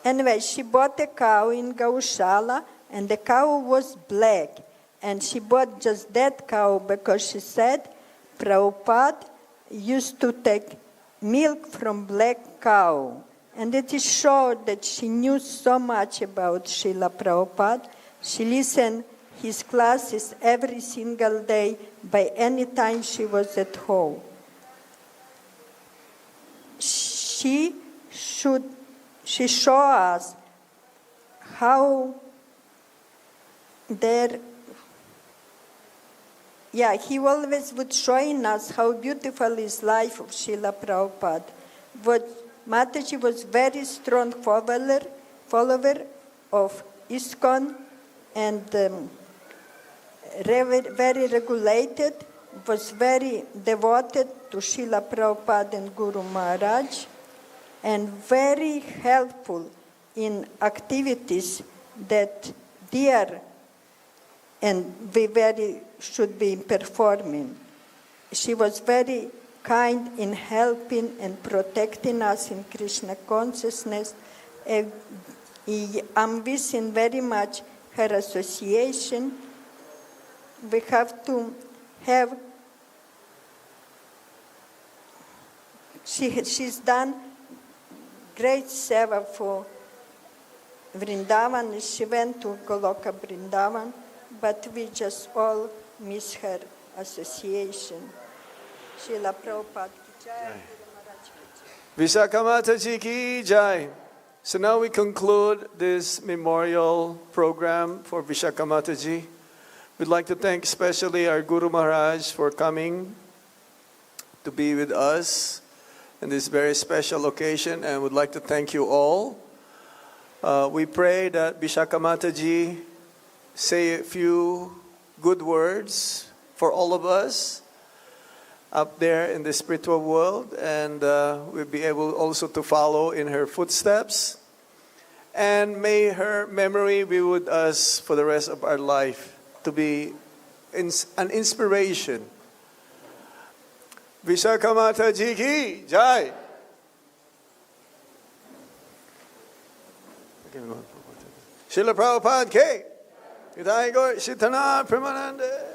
Anyway, she bought a cow in Gaushala, and the cow was black. And she bought just that cow because she said Prabhupada used to take milk from black cow. And it is showed that she knew so much about Srila Prabhupada. She listened his classes every single day by any time she was at home. She showed us how he always would showing us how beautiful is life of Srila Prabhupada. But Mataji was very strong follower of ISKCON and very regulated, was very devoted to Srila Prabhupada and Guru Maharaj, and very helpful in activities that dear and we very should be performing. She was very kind in helping and protecting us in Krishna consciousness. I'm wishing very much her association. We have to have, she's done great seva for Vrindavan. She went to Goloka Vrindavan, but we just all miss her association. Srila Prabhupada ki jai. Vishakha Mataji ki jai. So now we conclude this memorial program for Vishakha Mataji. We'd like to thank especially our Guru Maharaj for coming to be with us in this very special occasion, and would like to thank you all. We pray that Vishakha Mataji say a few good words for all of us up there in the spiritual world, and we'll be able also to follow in her footsteps. And may her memory be with us for the rest of our life to be an inspiration. Vishakha Mataji ki jai. Srila Prabhupada ke. Hidayagor Shitana Pramananda.